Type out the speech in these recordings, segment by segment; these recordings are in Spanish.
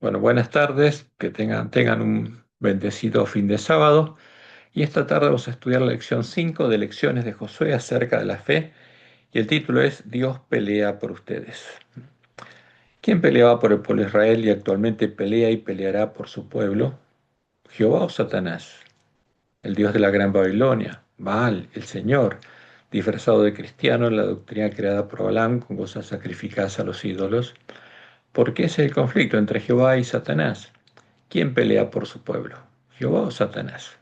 Bueno, buenas tardes, que tengan un bendecido fin de sábado. Y esta tarde vamos a estudiar la lección 5 de Lecciones de Josué acerca de la fe. Y el título es Dios pelea por ustedes. ¿Quién peleaba por el pueblo de Israel y actualmente pelea y peleará por su pueblo? ¿Jehová o Satanás? El Dios de la Gran Babilonia, Baal, el Señor, disfrazado de cristiano en la doctrina creada por Balaam con cosas sacrificadas a los ídolos. ¿Por qué es el conflicto entre Jehová y Satanás? ¿Quién pelea por su pueblo? ¿Jehová o Satanás?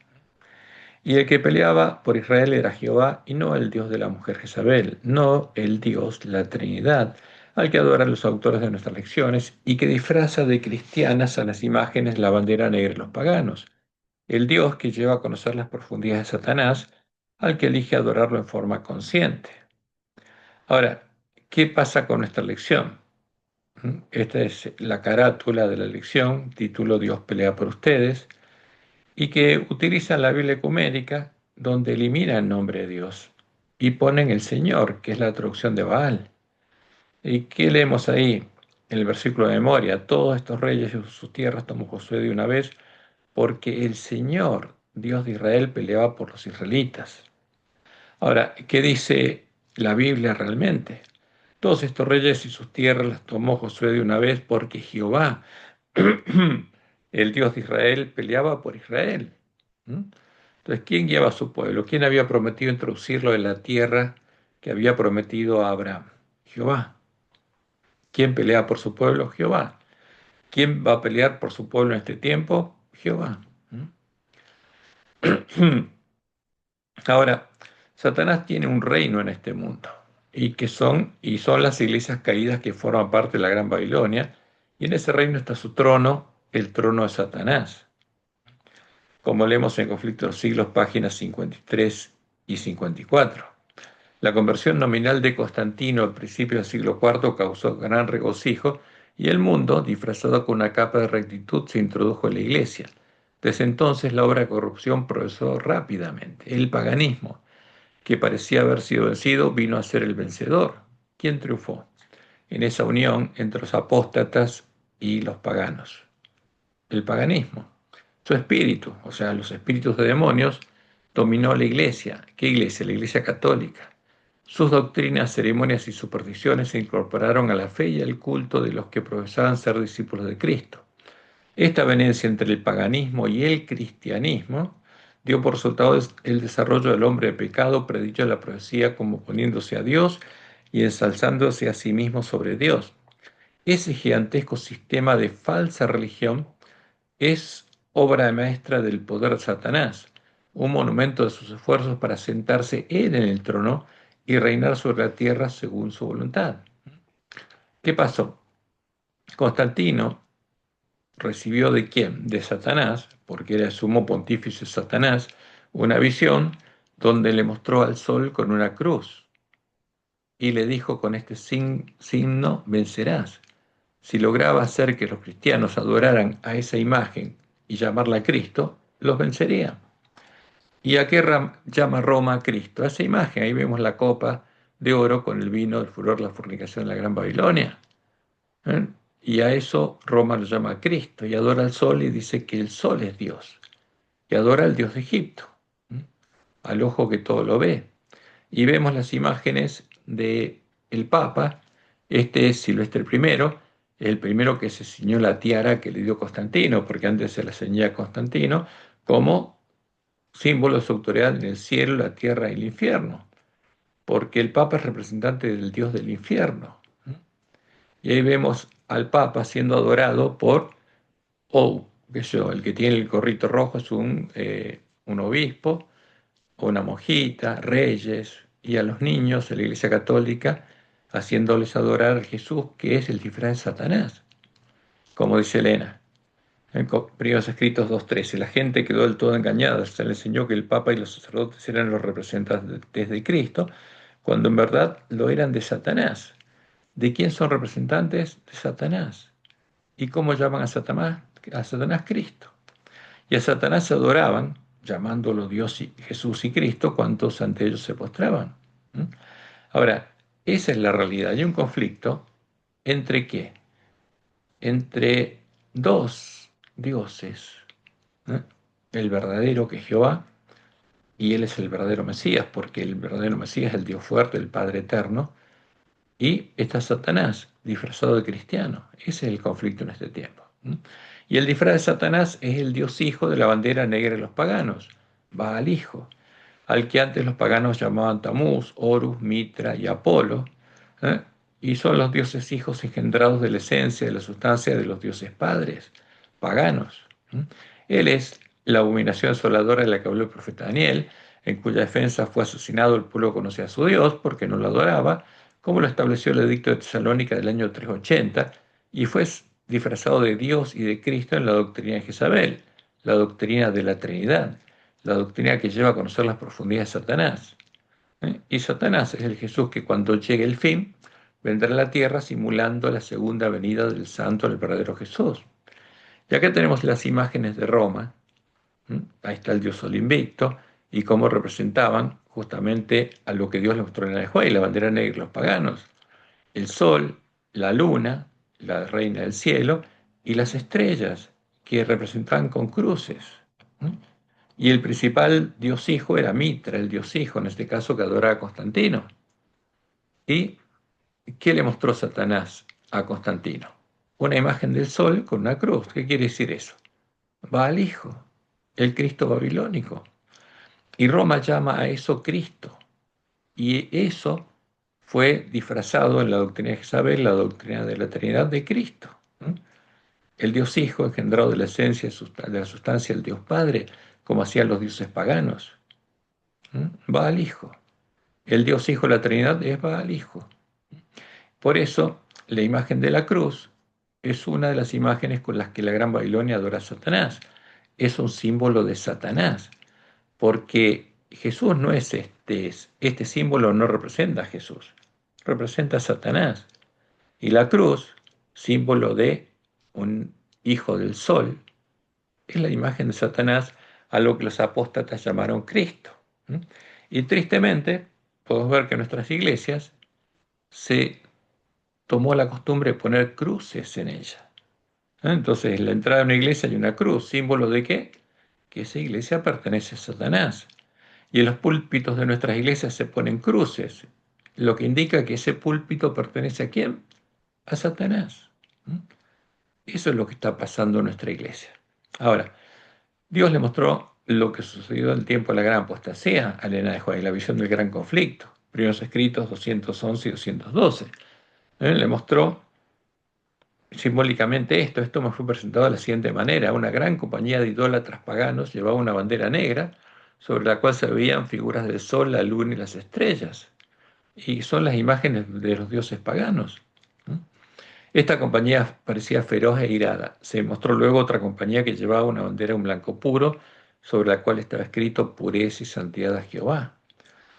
Y el que peleaba por Israel era Jehová y no el Dios de la mujer Jezabel, no el Dios, la Trinidad, al que adoran los autores de nuestras lecciones y que disfraza de cristianas a las imágenes la bandera negra de los paganos. El Dios que lleva a conocer las profundidades de Satanás, al que elige adorarlo en forma consciente. Ahora, ¿qué pasa con nuestra lección? Esta es la carátula de la lección, título Dios pelea por ustedes, y que utilizan la Biblia ecuménica, donde eliminan el nombre de Dios y ponen el Señor, que es la traducción de Baal. ¿Y qué leemos ahí? En el versículo de memoria: todos estos reyes y sus tierras tomó Josué de una vez, porque el Señor, Dios de Israel, peleaba por los israelitas. Ahora, ¿qué dice la Biblia realmente? Todos estos reyes y sus tierras las tomó Josué de una vez, porque Jehová, el Dios de Israel, peleaba por Israel. ¿Mm? Entonces, ¿quién lleva a su pueblo? ¿Quién había prometido introducirlo en la tierra que había prometido a Abraham? Jehová. ¿Quién pelea por su pueblo? Jehová. ¿Quién va a pelear por su pueblo en este tiempo? Jehová. Ahora, Satanás tiene un reino en este mundo y son las iglesias caídas que forman parte de la Gran Babilonia, y en ese reino está su trono, el trono de Satanás. Como leemos en Conflicto de los Siglos, páginas 53 y 54. La conversión nominal de Constantino al principio del siglo IV causó gran regocijo, y el mundo, disfrazado con una capa de rectitud, se introdujo en la iglesia. Desde entonces la obra de corrupción progresó rápidamente. El paganismo, que parecía haber sido vencido, vino a ser el vencedor. ¿Quién triunfó en esa unión entre los apóstatas y los paganos? El paganismo. Su espíritu, o sea, los espíritus de demonios, dominó la iglesia. ¿Qué iglesia? La iglesia católica. Sus doctrinas, ceremonias y supersticiones se incorporaron a la fe y al culto de los que profesaban ser discípulos de Cristo. Esta avenencia entre el paganismo y el cristianismo dio por resultado el desarrollo del hombre de pecado, predicho en la profecía como poniéndose a Dios y ensalzándose a sí mismo sobre Dios. Ese gigantesco sistema de falsa religión es obra maestra del poder de Satanás, un monumento de sus esfuerzos para sentarse él en el trono y reinar sobre la tierra según su voluntad. ¿Qué pasó? Constantino recibió ¿de quién? De Satanás, porque era el sumo pontífice Satanás, una visión donde le mostró al sol con una cruz y le dijo: con este signo vencerás. Si lograba hacer que los cristianos adoraran a esa imagen y llamarla a Cristo, los vencería. ¿Y a qué llama Roma a Cristo? A esa imagen. Ahí vemos la copa de oro con el vino del furor, la fornicación en la Gran Babilonia. ¿Eh? Y a eso Roma lo llama a Cristo y adora al sol y dice que el sol es Dios. Y adora al Dios de Egipto, ¿eh? Al ojo que todo lo ve. Y vemos las imágenes de el Papa. Este es Silvestre I, el primero que se ciñó la tiara que le dio Constantino, porque antes se la ceñía Constantino, como símbolo de su autoridad en el cielo, la tierra y el infierno, porque el Papa es representante del Dios del infierno. Y ahí vemos al Papa siendo adorado por, qué sé yo, el que tiene el gorrito rojo es un obispo, o una monjita, reyes, y a los niños en la Iglesia Católica haciéndoles adorar a Jesús, que es el disfraz de Satanás, como dice Elena. En Primeros Escritos 2.13, la gente quedó del todo engañada. Se le enseñó que el Papa y los sacerdotes eran los representantes de Cristo, cuando en verdad lo eran de Satanás. ¿De quién son representantes? De Satanás. ¿Y cómo llaman a Satanás? A Satanás Cristo. Y a Satanás se adoraban, llamándolo Dios y Jesús y Cristo, cuantos ante ellos se postraban. ¿Mm? Ahora, esa es la realidad. Hay un conflicto entre ¿qué? Entre dos dioses, ¿eh? El verdadero que es Jehová, y él es el verdadero Mesías, porque el verdadero Mesías es el Dios fuerte, el Padre eterno, y está Satanás, disfrazado de cristiano. Ese es el conflicto en este tiempo. Y el disfraz de Satanás es el Dios hijo de la bandera negra de los paganos, Baal hijo, al que antes los paganos llamaban Tamuz, Horus, Mitra y Apolo, ¿eh? Y son los dioses hijos engendrados de la esencia, de la sustancia de los dioses padres, paganos. Él es la abominación asoladora de la que habló el profeta Daniel, en cuya defensa fue asesinado el pueblo que conocía a su Dios porque no lo adoraba, como lo estableció el edicto de Tesalónica del año 380, y fue disfrazado de Dios y de Cristo en la doctrina de Jezabel, la doctrina de la Trinidad, la doctrina que lleva a conocer las profundidades de Satanás. Y Satanás es el Jesús que cuando llegue el fin, vendrá a la tierra simulando la segunda venida del santo, el verdadero Jesús. Y acá tenemos las imágenes de Roma. Ahí está el dios Sol invicto y cómo representaban justamente a lo que Dios le mostró en la de la bandera negra y los paganos. El sol, la luna, la reina del cielo y las estrellas que representaban con cruces. Y el principal dios hijo era Mitra, el dios hijo, en este caso que adoraba a Constantino. ¿Y qué le mostró Satanás a Constantino? Una imagen del sol con una cruz. ¿Qué quiere decir eso? Va al hijo, el Cristo babilónico. Y Roma llama a eso Cristo. Y eso fue disfrazado en la doctrina de Jezabel, la doctrina de la Trinidad de Cristo. El Dios Hijo, engendrado de la esencia, de la sustancia del Dios Padre, como hacían los dioses paganos. Va al Hijo. El Dios Hijo de la Trinidad es va al Hijo. Por eso, la imagen de la cruz es una de las imágenes con las que la Gran Babilonia adora a Satanás. Es un símbolo de Satanás, porque Jesús no es este símbolo no representa a Jesús, representa a Satanás. Y la cruz, símbolo de un hijo del sol, es la imagen de Satanás, a lo que los apóstatas llamaron Cristo. Y tristemente, podemos ver que en nuestras iglesias se tomó la costumbre de poner cruces en ella. Entonces, en la entrada de una iglesia hay una cruz, símbolo de qué? Que esa iglesia pertenece a Satanás. Y en los púlpitos de nuestras iglesias se ponen cruces, lo que indica que ese púlpito pertenece ¿a quién? A Satanás. Eso es lo que está pasando en nuestra iglesia. Ahora, Dios le mostró lo que sucedió en el tiempo de la gran apostasía a Elena de Juárez, la visión del gran conflicto, primeros escritos 211 y 212. Le mostró simbólicamente esto me fue presentado de la siguiente manera: una gran compañía de idólatras paganos llevaba una bandera negra sobre la cual se veían figuras del sol, la luna y las estrellas, y son las imágenes de los dioses paganos. Esta compañía parecía feroz e irada. Se mostró luego otra compañía que llevaba una bandera en blanco puro, sobre la cual estaba escrito pureza y santidad a Jehová.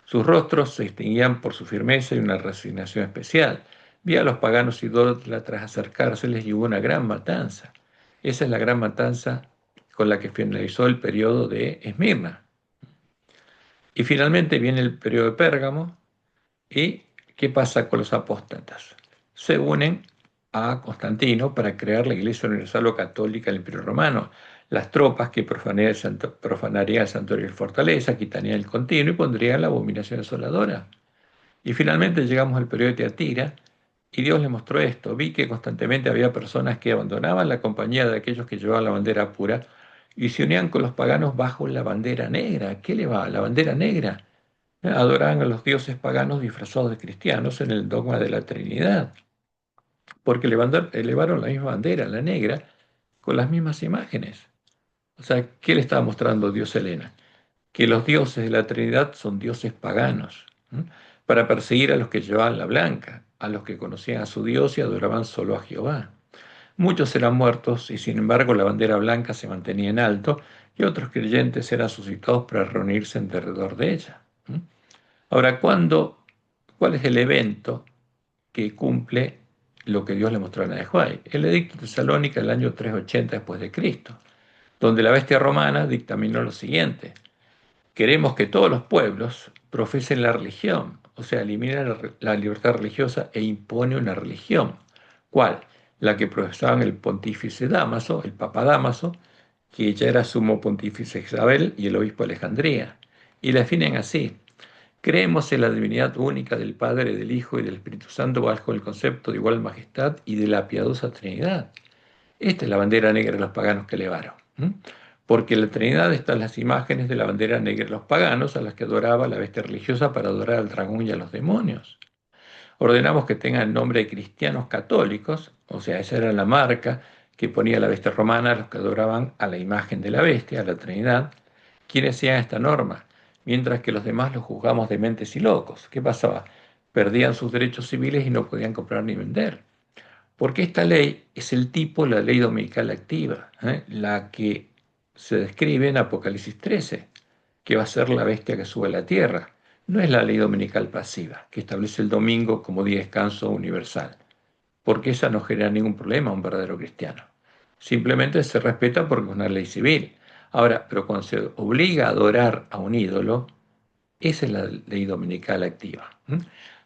Sus rostros se distinguían por su firmeza y una resignación especial. Vi a los paganos idólatras acercárseles y hubo una gran matanza. Esa es la gran matanza con la que finalizó el periodo de Esmirna. Y finalmente viene el periodo de Pérgamo. ¿Y qué pasa con los apóstatas? Se unen a Constantino para crear la Iglesia Universal o Católica del Imperio Romano. Las tropas que profanarían el santuario y fortaleza, quitarían el continuo y pondrían la abominación asoladora. Y finalmente llegamos al periodo de Teatira, y Dios le mostró esto. Vi que constantemente había personas que abandonaban la compañía de aquellos que llevaban la bandera pura y se unían con los paganos bajo la bandera negra. ¿Qué le va? La bandera negra. Adoraban a los dioses paganos disfrazados de cristianos en el dogma de la Trinidad, porque elevaron la misma bandera, la negra, con las mismas imágenes. O sea, ¿qué le estaba mostrando Dios Helena? Que los dioses de la Trinidad son dioses paganos, para perseguir a los que llevaban la blanca, a los que conocían a su Dios y adoraban solo a Jehová. Muchos eran muertos y sin embargo la bandera blanca se mantenía en alto y otros creyentes eran suscitados para reunirse en derredor de ella. Ahora, ¿cuál es el evento que cumple lo que Dios le mostró a la de Juárez? El edicto de Tesalónica del año 380 después de Cristo, donde la bestia romana dictaminó lo siguiente: queremos que todos los pueblos profesen la religión, o sea, eliminen la libertad religiosa e impone una religión. ¿Cuál? la que profesaban el pontífice Dámaso, el papa Dámaso, que ya era sumo pontífice Isabel y el obispo de Alejandría. Y la definen así: creemos en la divinidad única del Padre, del Hijo y del Espíritu Santo bajo el concepto de igual majestad y de la piadosa Trinidad. Esta es la bandera negra de los paganos que elevaron. Porque en la Trinidad están las imágenes de la bandera negra de los paganos a las que adoraba la bestia religiosa para adorar al dragón y a los demonios. Ordenamos que tengan el nombre de cristianos católicos, o sea, esa era la marca que ponía la bestia romana a los que adoraban a la imagen de la bestia, a la Trinidad, quienes hacían esta norma, mientras que los demás los juzgamos dementes y locos. ¿Qué pasaba? Perdían sus derechos civiles y no podían comprar ni vender. Porque esta ley es el tipo de la ley dominical activa, la que se describe en Apocalipsis 13, que va a ser la bestia que sube a la tierra. No es la ley dominical pasiva, que establece el domingo como día de descanso universal, porque esa no genera ningún problema a un verdadero cristiano. Simplemente se respeta porque es una ley civil. Ahora, pero cuando se obliga a adorar a un ídolo, esa es la ley dominical activa.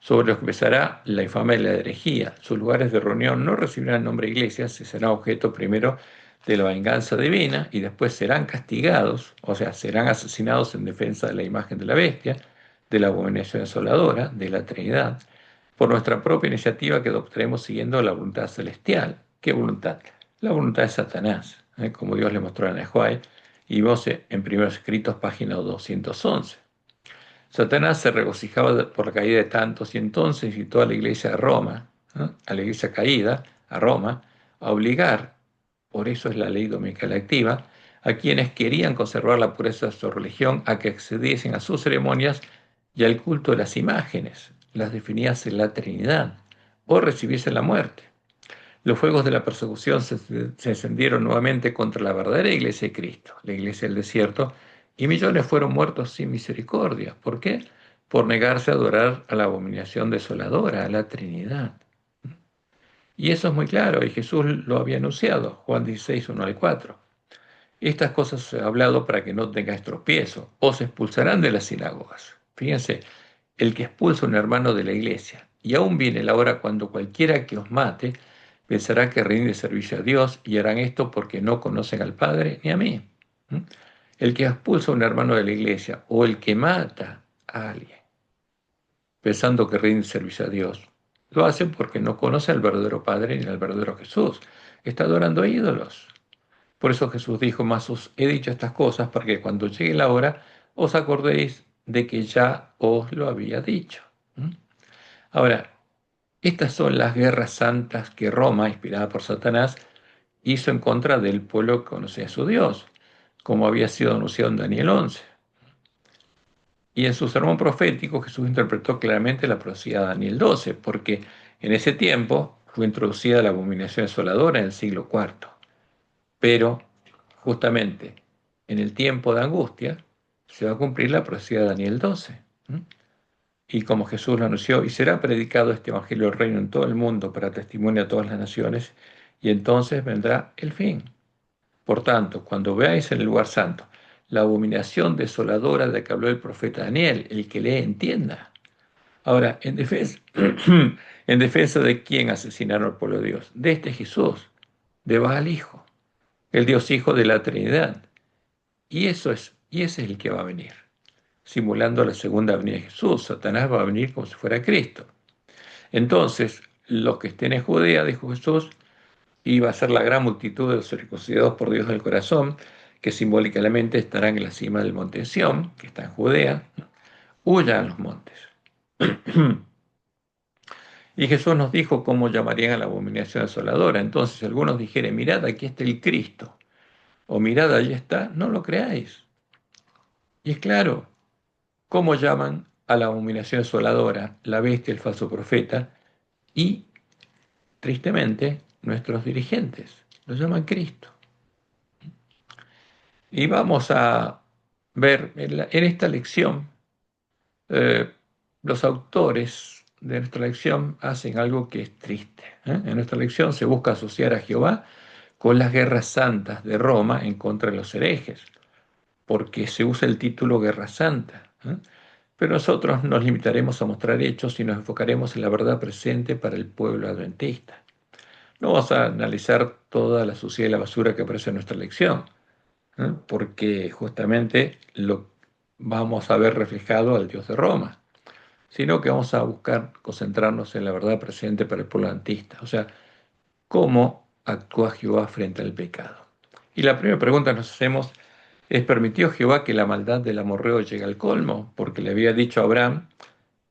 Sobre los que pesará la infamia y la herejía. Sus lugares de reunión no recibirán el nombre de iglesias, se será objeto primero de la venganza divina y después serán castigados, o sea, serán asesinados en defensa de la imagen de la bestia, de la abominación desoladora, de la Trinidad, por nuestra propia iniciativa que adoptaremos siguiendo la voluntad celestial. ¿Qué voluntad? La voluntad de Satanás, como Dios le mostró a Nehuay, y vos en Primeros Escritos, página 211. Satanás se regocijaba por la caída de tantos y entonces invitó a la iglesia de Roma, a la iglesia caída, a Roma, a obligar, por eso es la ley dominical activa, a quienes querían conservar la pureza de su religión a que accediesen a sus ceremonias y al culto de las imágenes, las definidas en la Trinidad, o recibiesen la muerte. Los fuegos de la persecución se encendieron nuevamente contra la verdadera iglesia de Cristo, la iglesia del desierto, y millones fueron muertos sin misericordia. ¿Por qué? Por negarse a adorar a la abominación desoladora, a la Trinidad. Y eso es muy claro, y Jesús lo había anunciado, Juan 16, 1 al 4. Estas cosas os he hablado para que no tengáis tropiezo, os expulsarán de las sinagogas. Fíjense, el que expulsa a un hermano de la iglesia, y aún viene la hora cuando cualquiera que os mate, pensará que rinde servicio a Dios y harán esto porque no conocen al Padre ni a mí. El que expulsa a un hermano de la iglesia o el que mata a alguien pensando que rinde servicio a Dios, lo hace porque no conoce al verdadero Padre ni al verdadero Jesús. Está adorando a ídolos. Por eso Jesús dijo: más os he dicho estas cosas para que cuando llegue la hora os acordéis de que ya os lo había dicho. Ahora, estas son las guerras santas que Roma, inspirada por Satanás, hizo en contra del pueblo que conocía a su Dios, como había sido anunciado en Daniel 11. Y en su sermón profético Jesús interpretó claramente la profecía de Daniel 12, porque en ese tiempo fue introducida la abominación desoladora en el siglo IV. Pero justamente en el tiempo de angustia se va a cumplir la profecía de Daniel 12. Y como Jesús lo anunció, y será predicado este evangelio del reino en todo el mundo para testimonio a todas las naciones, y entonces vendrá el fin. Por tanto, cuando veáis en el lugar santo la abominación desoladora de que habló el profeta Daniel, el que lee entienda. Ahora, en defensa de quién asesinaron al pueblo de Dios, de este Jesús, de Baal Hijo, el Dios Hijo de la Trinidad. Y ese es el que va a venir, simulando la segunda venida de Jesús. Satanás va a venir como si fuera Cristo. Entonces, los que estén en Judea, dijo Jesús, iba a ser la gran multitud de los circuncidados por Dios del corazón, que simbólicamente estarán en la cima del monte Sión, que está en Judea, huyan a los montes. Y Jesús nos dijo cómo llamarían a la abominación desoladora. Entonces, si algunos dijeren: mirad, aquí está el Cristo, o mirad, allí está, no lo creáis. Y es claro, cómo llaman a la abominación desoladora, la bestia, el falso profeta, y, tristemente, nuestros dirigentes lo llaman Cristo. Y vamos a ver en esta lección, los autores de nuestra lección hacen algo que es triste. En nuestra lección se busca asociar a Jehová con las guerras santas de Roma en contra de los herejes, porque se usa el título Guerra Santa. Pero nosotros nos limitaremos a mostrar hechos y nos enfocaremos en la verdad presente para el pueblo adventista. No vamos a analizar toda la suciedad y la basura que aparece en nuestra lección, porque justamente lo vamos a ver reflejado al Dios de Roma, sino que vamos a buscar concentrarnos en la verdad presente para el pueblo antista, o sea, cómo actúa Jehová frente al pecado. Y la primera pregunta que nos hacemos es: ¿permitió Jehová que la maldad del amorreo llegue al colmo? Porque le había dicho a Abraham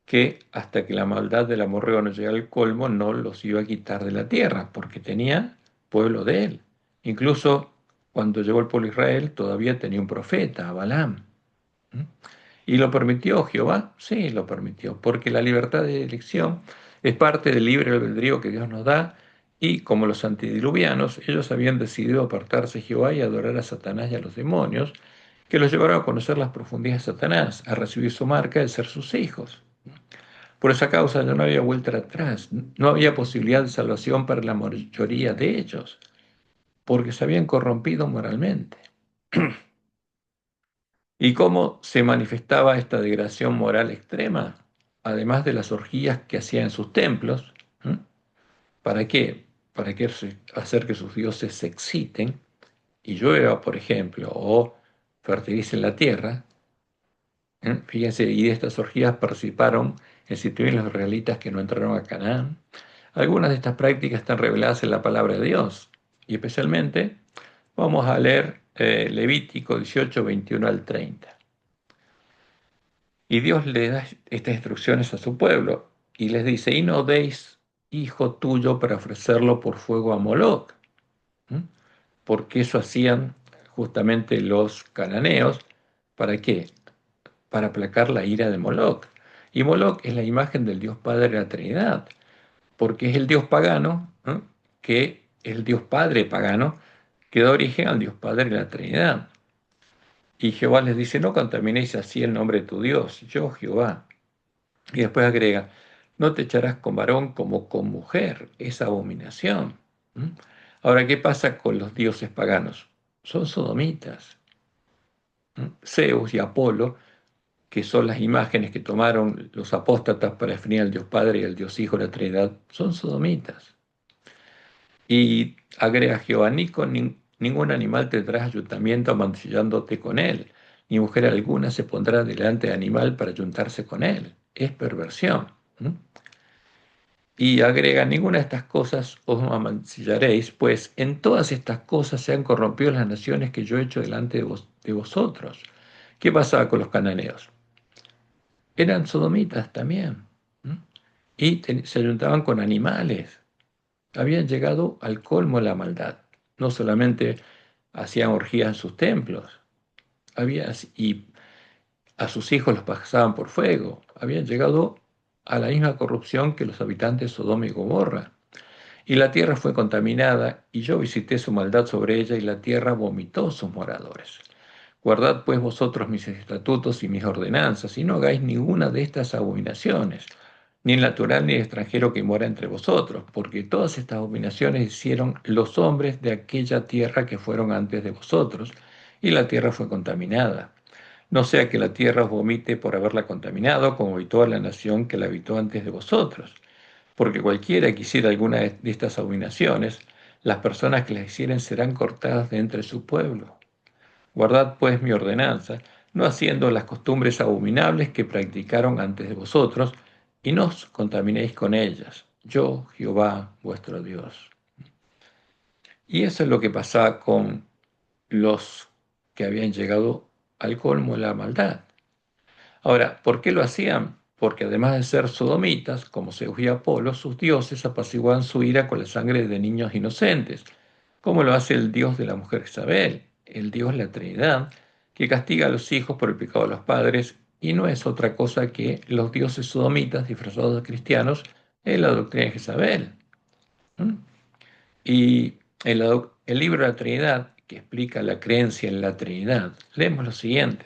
que hasta que la maldad del amorreo no llegara al colmo, no los iba a quitar de la tierra, porque tenía pueblo de él. Incluso cuando llegó el pueblo de Israel, todavía tenía un profeta, Balaam. ¿Mm? ¿Y lo permitió Jehová? Sí, lo permitió, porque la libertad de elección es parte del libre albedrío que Dios nos da, y como los antediluvianos, ellos habían decidido apartarse de Jehová y adorar a Satanás y a los demonios, que los llevaron a conocer las profundidades de Satanás, a recibir su marca de ser sus hijos. Por esa causa ya no había vuelta atrás, no había posibilidad de salvación para la mayoría de ellos, porque se habían corrompido moralmente. ¿Y cómo se manifestaba esta degradación moral extrema? Además de las orgías que hacían en sus templos. ¿Mm? ¿Para qué? Para que hacer que sus dioses se exciten y llueva, por ejemplo, o fertilicen la tierra. Fíjense, y de estas orgías participaron en situación los israelitas que no entraron a Canaán. Algunas de estas prácticas están reveladas en la palabra de Dios, y especialmente vamos a leer Levítico 18, 21 al 30. Y Dios le da estas instrucciones a su pueblo y les dice: y no deis hijo tuyo para ofrecerlo por fuego a Moloc, porque eso hacían justamente los cananeos. ¿Para qué? Para aplacar la ira de Moloc. Y Moloc es la imagen del Dios Padre de la Trinidad, porque es el Dios pagano, que es el Dios Padre pagano, que da origen al Dios Padre de la Trinidad. Y Jehová les dice: no contaminéis así el nombre de tu Dios, yo Jehová. Y después agrega: no te echarás con varón como con mujer, es abominación. ¿Mm? Ahora, ¿qué pasa con los dioses paganos? Son sodomitas. Zeus y Apolo, que son las imágenes que tomaron los apóstatas para definir al Dios Padre y al Dios Hijo de la Trinidad, son sodomitas. Y agrega Jehová: ni con ningún animal tendrás ayuntamiento amancillándote con él, ni mujer alguna se pondrá delante de animal para ayuntarse con él. Es perversión. Y agrega: ninguna de estas cosas os amancillaréis, pues en todas estas cosas se han corrompido las naciones que yo he hecho delante de vosotros. ¿Qué pasaba con los cananeos? Eran sodomitas también. ¿Mm? Y se ayuntaban con animales. Habían llegado al colmo de la maldad. No solamente hacían orgías en sus templos, y a sus hijos los pasaban por fuego. Habían llegado a la misma corrupción que los habitantes de Sodoma y Gomorra. Y la tierra fue contaminada, y yo visité su maldad sobre ella, y la tierra vomitó sus moradores. Guardad pues vosotros mis estatutos y mis ordenanzas, y no hagáis ninguna de estas abominaciones, ni el natural ni el extranjero que mora entre vosotros, porque todas estas abominaciones hicieron los hombres de aquella tierra que fueron antes de vosotros, y la tierra fue contaminada. No sea que la tierra os vomite por haberla contaminado, como habitó a la nación que la habitó antes de vosotros. Porque cualquiera que hiciera alguna de estas abominaciones, las personas que las hicieren serán cortadas de entre su pueblo. Guardad pues mi ordenanza, no haciendo las costumbres abominables que practicaron antes de vosotros, y no os contaminéis con ellas. Yo, Jehová, vuestro Dios. Y eso es lo que pasaba con los que habían llegado al colmo de la maldad. Ahora, ¿por qué lo hacían? Porque además de ser sodomitas, como Zeus y Apolo, sus dioses apaciguaban su ira con la sangre de niños inocentes, como lo hace el dios de la mujer Isabel, el dios de la Trinidad, que castiga a los hijos por el pecado de los padres, y no es otra cosa que los dioses sodomitas disfrazados de cristianos en la doctrina de Jezabel. ¿Mm? Y en el libro de la Trinidad, que explica la creencia en la Trinidad, leemos lo siguiente: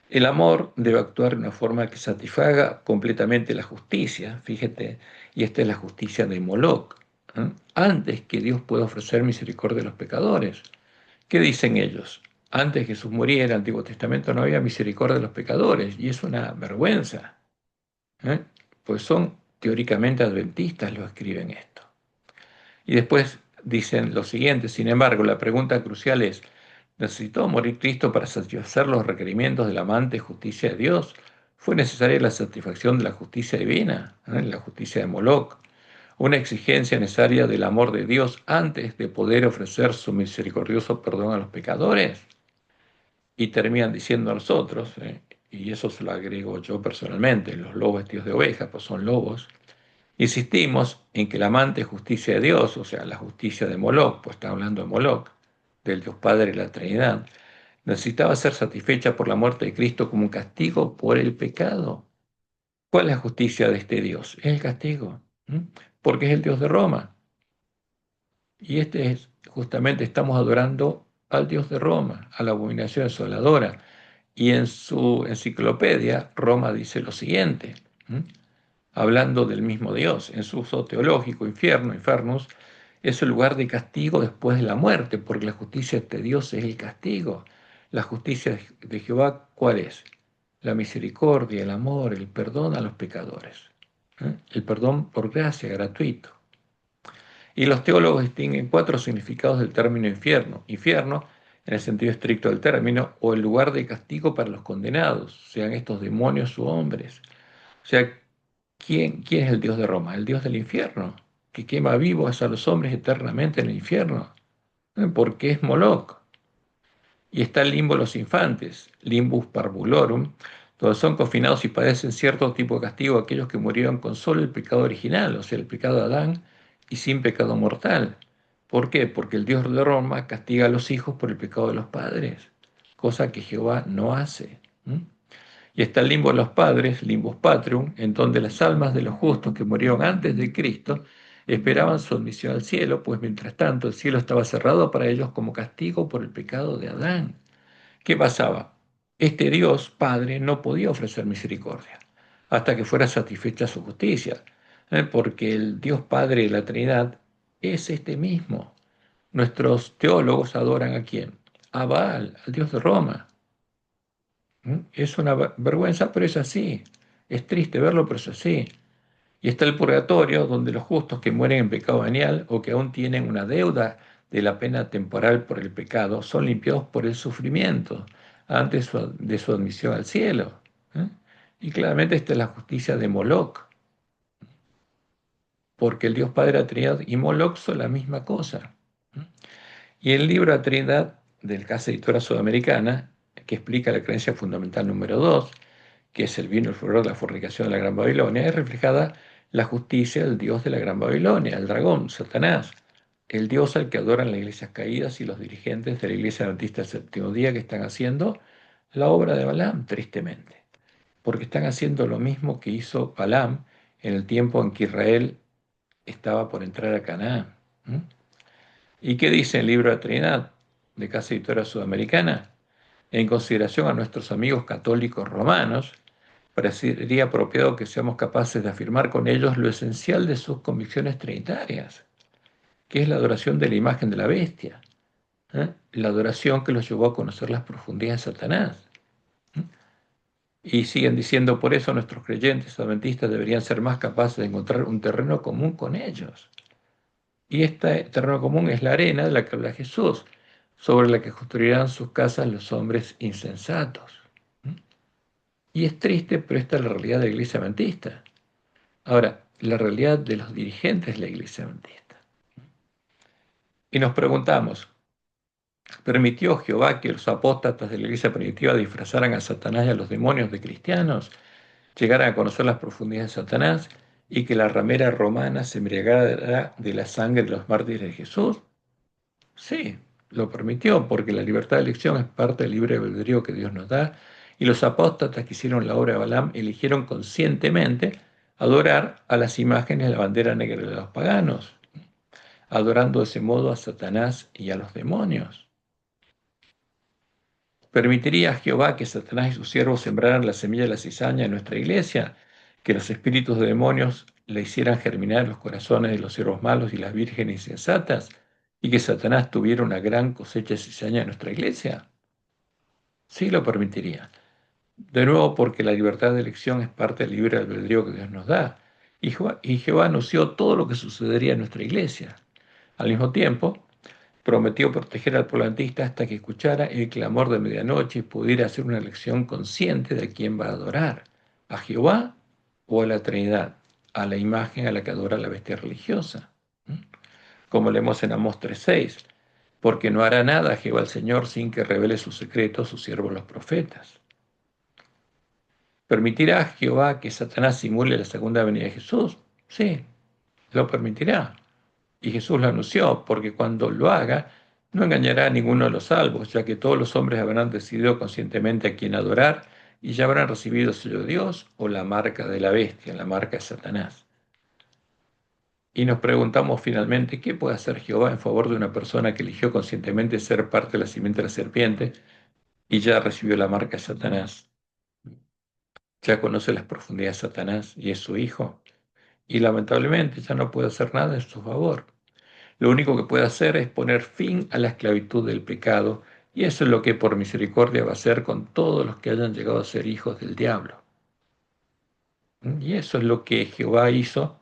el amor debe actuar de una forma que satisfaga completamente la justicia, fíjate, y esta es la justicia de Moloc, antes que Dios pueda ofrecer misericordia a los pecadores. ¿Qué dicen ellos? Antes de Jesús muriera en el Antiguo Testamento no había misericordia de los pecadores, y es una vergüenza, ¿eh? Pues son teóricamente adventistas los que escriben esto. Y después dicen lo siguiente: sin embargo, la pregunta crucial es, ¿necesitó morir Cristo para satisfacer los requerimientos de la amante justicia de Dios? ¿Fue necesaria la satisfacción de la justicia divina, la justicia de Moloc? Una exigencia necesaria del amor de Dios antes de poder ofrecer su misericordioso perdón a los pecadores. Y terminan diciendo a nosotros, y eso se lo agrego yo personalmente, los lobos vestidos de ovejas, pues son lobos, insistimos en que la amante justicia de Dios, o sea, la justicia de Moloc, pues está hablando de Moloc, del Dios Padre y la Trinidad, necesitaba ser satisfecha por la muerte de Cristo como un castigo por el pecado. ¿Cuál es la justicia de este Dios? Es el castigo, porque es el Dios de Roma. Y este es, justamente estamos adorando al Dios de Roma, a la abominación desoladora. Y en su enciclopedia, Roma dice lo siguiente, hablando del mismo Dios, en su uso teológico, infierno, infernus, es el lugar de castigo después de la muerte, porque la justicia de Dios es el castigo. La justicia de Jehová, ¿cuál es? La misericordia, el amor, el perdón a los pecadores. El perdón por gracia, gratuito. Y los teólogos distinguen cuatro significados del término infierno. Infierno, en el sentido estricto del término, o el lugar de castigo para los condenados, sean estos demonios u hombres. O sea, ¿quién es el Dios de Roma? El Dios del infierno, que quema vivos a los hombres eternamente en el infierno, porque es Moloch. Y está el limbo de los infantes, limbus parvulorum, donde son confinados y padecen cierto tipo de castigo aquellos que murieron con solo el pecado original, o sea, el pecado de Adán, y sin pecado mortal. ¿Por qué? Porque el Dios de Roma castiga a los hijos por el pecado de los padres, cosa que Jehová no hace. Y está el limbo de los padres, limbus patrium, en donde las almas de los justos que murieron antes de Cristo esperaban su admisión al cielo, pues mientras tanto el cielo estaba cerrado para ellos como castigo por el pecado de Adán. ¿Qué pasaba? Este Dios Padre no podía ofrecer misericordia hasta que fuera satisfecha su justicia, porque el Dios Padre de la Trinidad es este mismo. Nuestros teólogos adoran ¿a quién? A Baal, al Dios de Roma. Es una vergüenza, pero es así. Es triste verlo, pero es así. Y está el purgatorio, donde los justos que mueren en pecado venial o que aún tienen una deuda de la pena temporal por el pecado son limpiados por el sufrimiento antes de su admisión al cielo. ¿eh? Y claramente esta es la justicia de Moloch, porque el Dios Padre de la Trinidad y Moloch son la misma cosa. Y el libro de la Trinidad del Casa Editora Sudamericana, que explica la creencia fundamental número 2, que es el vino, el furor de la fornicación de la Gran Babilonia, es reflejada la justicia del Dios de la Gran Babilonia, el dragón, Satanás, el Dios al que adoran las iglesias caídas y los dirigentes de la Iglesia Adventista del Séptimo Día, que están haciendo la obra de Balaam, tristemente, porque están haciendo lo mismo que hizo Balaam en el tiempo en que Israel estaba por entrar a Canaán. ¿Y qué dice el libro de la Trinidad de Casa Editora Sudamericana? En consideración a nuestros amigos católicos romanos, parecería apropiado que seamos capaces de afirmar con ellos lo esencial de sus convicciones trinitarias, que es la adoración de la imagen de la bestia, la adoración que los llevó a conocer las profundidades de Satanás. Y siguen diciendo, por eso nuestros creyentes adventistas deberían ser más capaces de encontrar un terreno común con ellos. Y este terreno común es la arena de la que habla Jesús, sobre la que construirán sus casas los hombres insensatos. Y es triste, pero esta es la realidad de la iglesia adventista. Ahora, la realidad de los dirigentes de la iglesia adventista. Y nos preguntamos, ¿permitió Jehová que los apóstatas de la iglesia primitiva disfrazaran a Satanás y a los demonios de cristianos, llegaran a conocer las profundidades de Satanás y que la ramera romana se embriagara de la sangre de los mártires de Jesús? Sí, lo permitió, porque la libertad de elección es parte del libre albedrío que Dios nos da, y los apóstatas que hicieron la obra de Balaam eligieron conscientemente adorar a las imágenes de la bandera negra de los paganos, adorando de ese modo a Satanás y a los demonios. ¿Permitiría a Jehová que Satanás y sus siervos sembraran la semilla de la cizaña en nuestra iglesia, que los espíritus de demonios le hicieran germinar en los corazones de los siervos malos y las vírgenes insensatas, y que Satanás tuviera una gran cosecha de cizaña en nuestra iglesia? Sí lo permitiría. De nuevo, porque la libertad de elección es parte del libre albedrío que Dios nos da. Y Jehová anunció todo lo que sucedería en nuestra iglesia. Al mismo tiempo, prometió proteger al polantista hasta que escuchara el clamor de medianoche y pudiera hacer una elección consciente de a quién va a adorar, a Jehová o a la Trinidad, a la imagen a la que adora la bestia religiosa. Como leemos en Amós 3:6, porque no hará nada Jehová el Señor sin que revele sus secretos a sus siervos los profetas. ¿Permitirá Jehová que Satanás simule la segunda venida de Jesús? Sí, lo permitirá. Y Jesús lo anunció, porque cuando lo haga, no engañará a ninguno de los salvos, ya que todos los hombres habrán decidido conscientemente a quién adorar y ya habrán recibido el sello de Dios o la marca de la bestia, la marca de Satanás. Y nos preguntamos finalmente, ¿qué puede hacer Jehová en favor de una persona que eligió conscientemente ser parte de la simiente de la serpiente y ya recibió la marca de Satanás? Ya conoce las profundidades de Satanás y es su hijo, y lamentablemente ya no puede hacer nada en su favor. Lo único que puede hacer es poner fin a la esclavitud del pecado, y eso es lo que por misericordia va a hacer con todos los que hayan llegado a ser hijos del diablo. Y eso es lo que Jehová hizo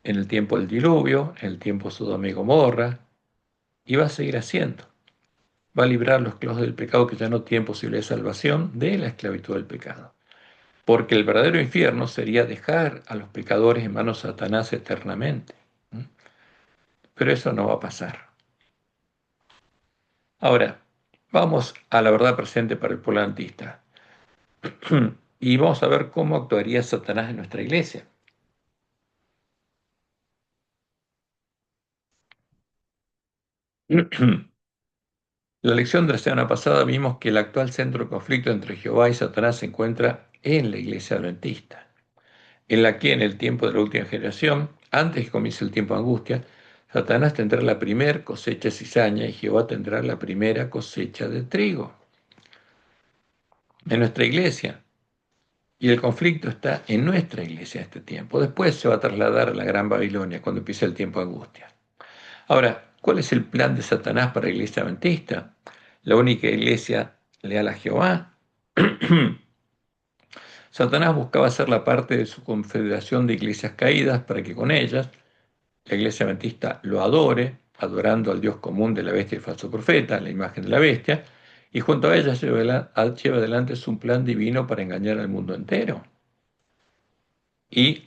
en el tiempo del diluvio, en el tiempo de Sodoma y Gomorra, y va a seguir haciendo. Va a librar los clavos del pecado que ya no tienen posibilidad de salvación de la esclavitud del pecado. Porque el verdadero infierno sería dejar a los pecadores en manos de Satanás eternamente. Pero eso no va a pasar. Ahora, vamos a la verdad presente para el polantista. Y vamos a ver cómo actuaría Satanás en nuestra iglesia. La lección de la semana pasada vimos que el actual centro de conflicto entre Jehová y Satanás se encuentra en la iglesia adventista, en la que en el tiempo de la última generación, antes que comience el tiempo de angustia, Satanás tendrá la primera cosecha de cizaña y Jehová tendrá la primera cosecha de trigo. En nuestra iglesia, y el conflicto está en nuestra iglesia en este tiempo. Después se va a trasladar a la Gran Babilonia cuando empiece el tiempo de angustia. Ahora, ¿cuál es el plan de Satanás para la iglesia adventista? La única iglesia leal a Jehová. Satanás buscaba hacer la parte de su confederación de iglesias caídas para que con ellas la iglesia adventista lo adore, adorando al Dios común de la bestia y el falso profeta, la imagen de la bestia, y junto a ella lleva adelante su plan divino para engañar al mundo entero. Y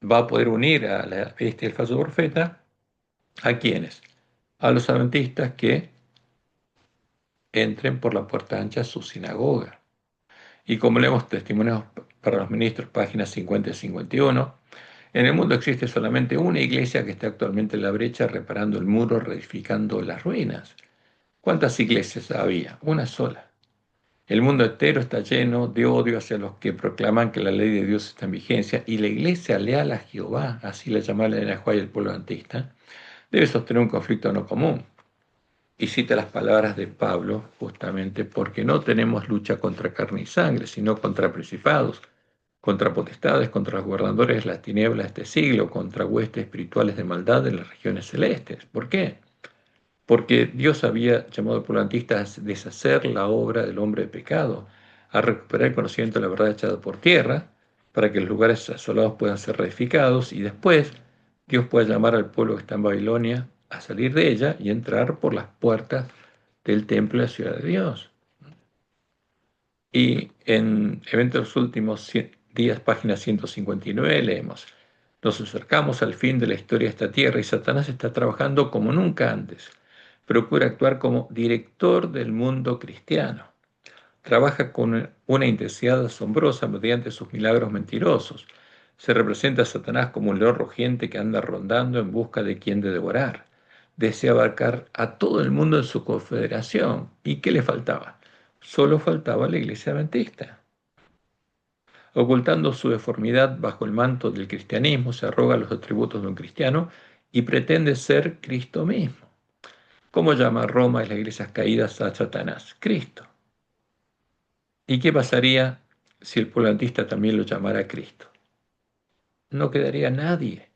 va a poder unir a la bestia y el falso profeta. ¿A quiénes? A los adventistas que entren por la puerta ancha a su sinagoga. Y como leemos Testimonios para los Ministros, páginas 50 y 51, en el mundo existe solamente una iglesia que está actualmente en la brecha reparando el muro, reedificando las ruinas. ¿Cuántas iglesias había? Una sola. El mundo entero está lleno de odio hacia los que proclaman que la ley de Dios está en vigencia, y la iglesia leal a Jehová, así la llama la Elena White y el pueblo adventista, debe sostener un conflicto no común. Y cita las palabras de Pablo, justamente porque no tenemos lucha contra carne y sangre, sino contra principados, contra potestades, contra los gobernadores de las tinieblas de este siglo, contra huestes espirituales de maldad en las regiones celestes. ¿Por qué? Porque Dios había llamado al polantista a deshacer la obra del hombre de pecado, a recuperar el conocimiento de la verdad echada por tierra, para que los lugares asolados puedan ser reedificados, y después Dios pueda llamar al pueblo que está en Babilonia a salir de ella y entrar por las puertas del templo de la ciudad de Dios. Y en Eventos de los Últimos Días, página 159, leemos: nos acercamos al fin de la historia de esta tierra y Satanás está trabajando como nunca antes. Procura actuar como director del mundo cristiano. Trabaja con una intensidad asombrosa mediante sus milagros mentirosos. Se representa a Satanás como un león rugiente que anda rondando en busca de quien de devorar. Desea abarcar a todo el mundo en su confederación. ¿Y qué le faltaba? Solo faltaba la iglesia adventista. Ocultando su deformidad bajo el manto del cristianismo, se arroga los atributos de un cristiano y pretende ser Cristo mismo. ¿Cómo llama Roma y las iglesias caídas a Satanás? Cristo. ¿Y qué pasaría si el polantista también lo llamara Cristo? No quedaría nadie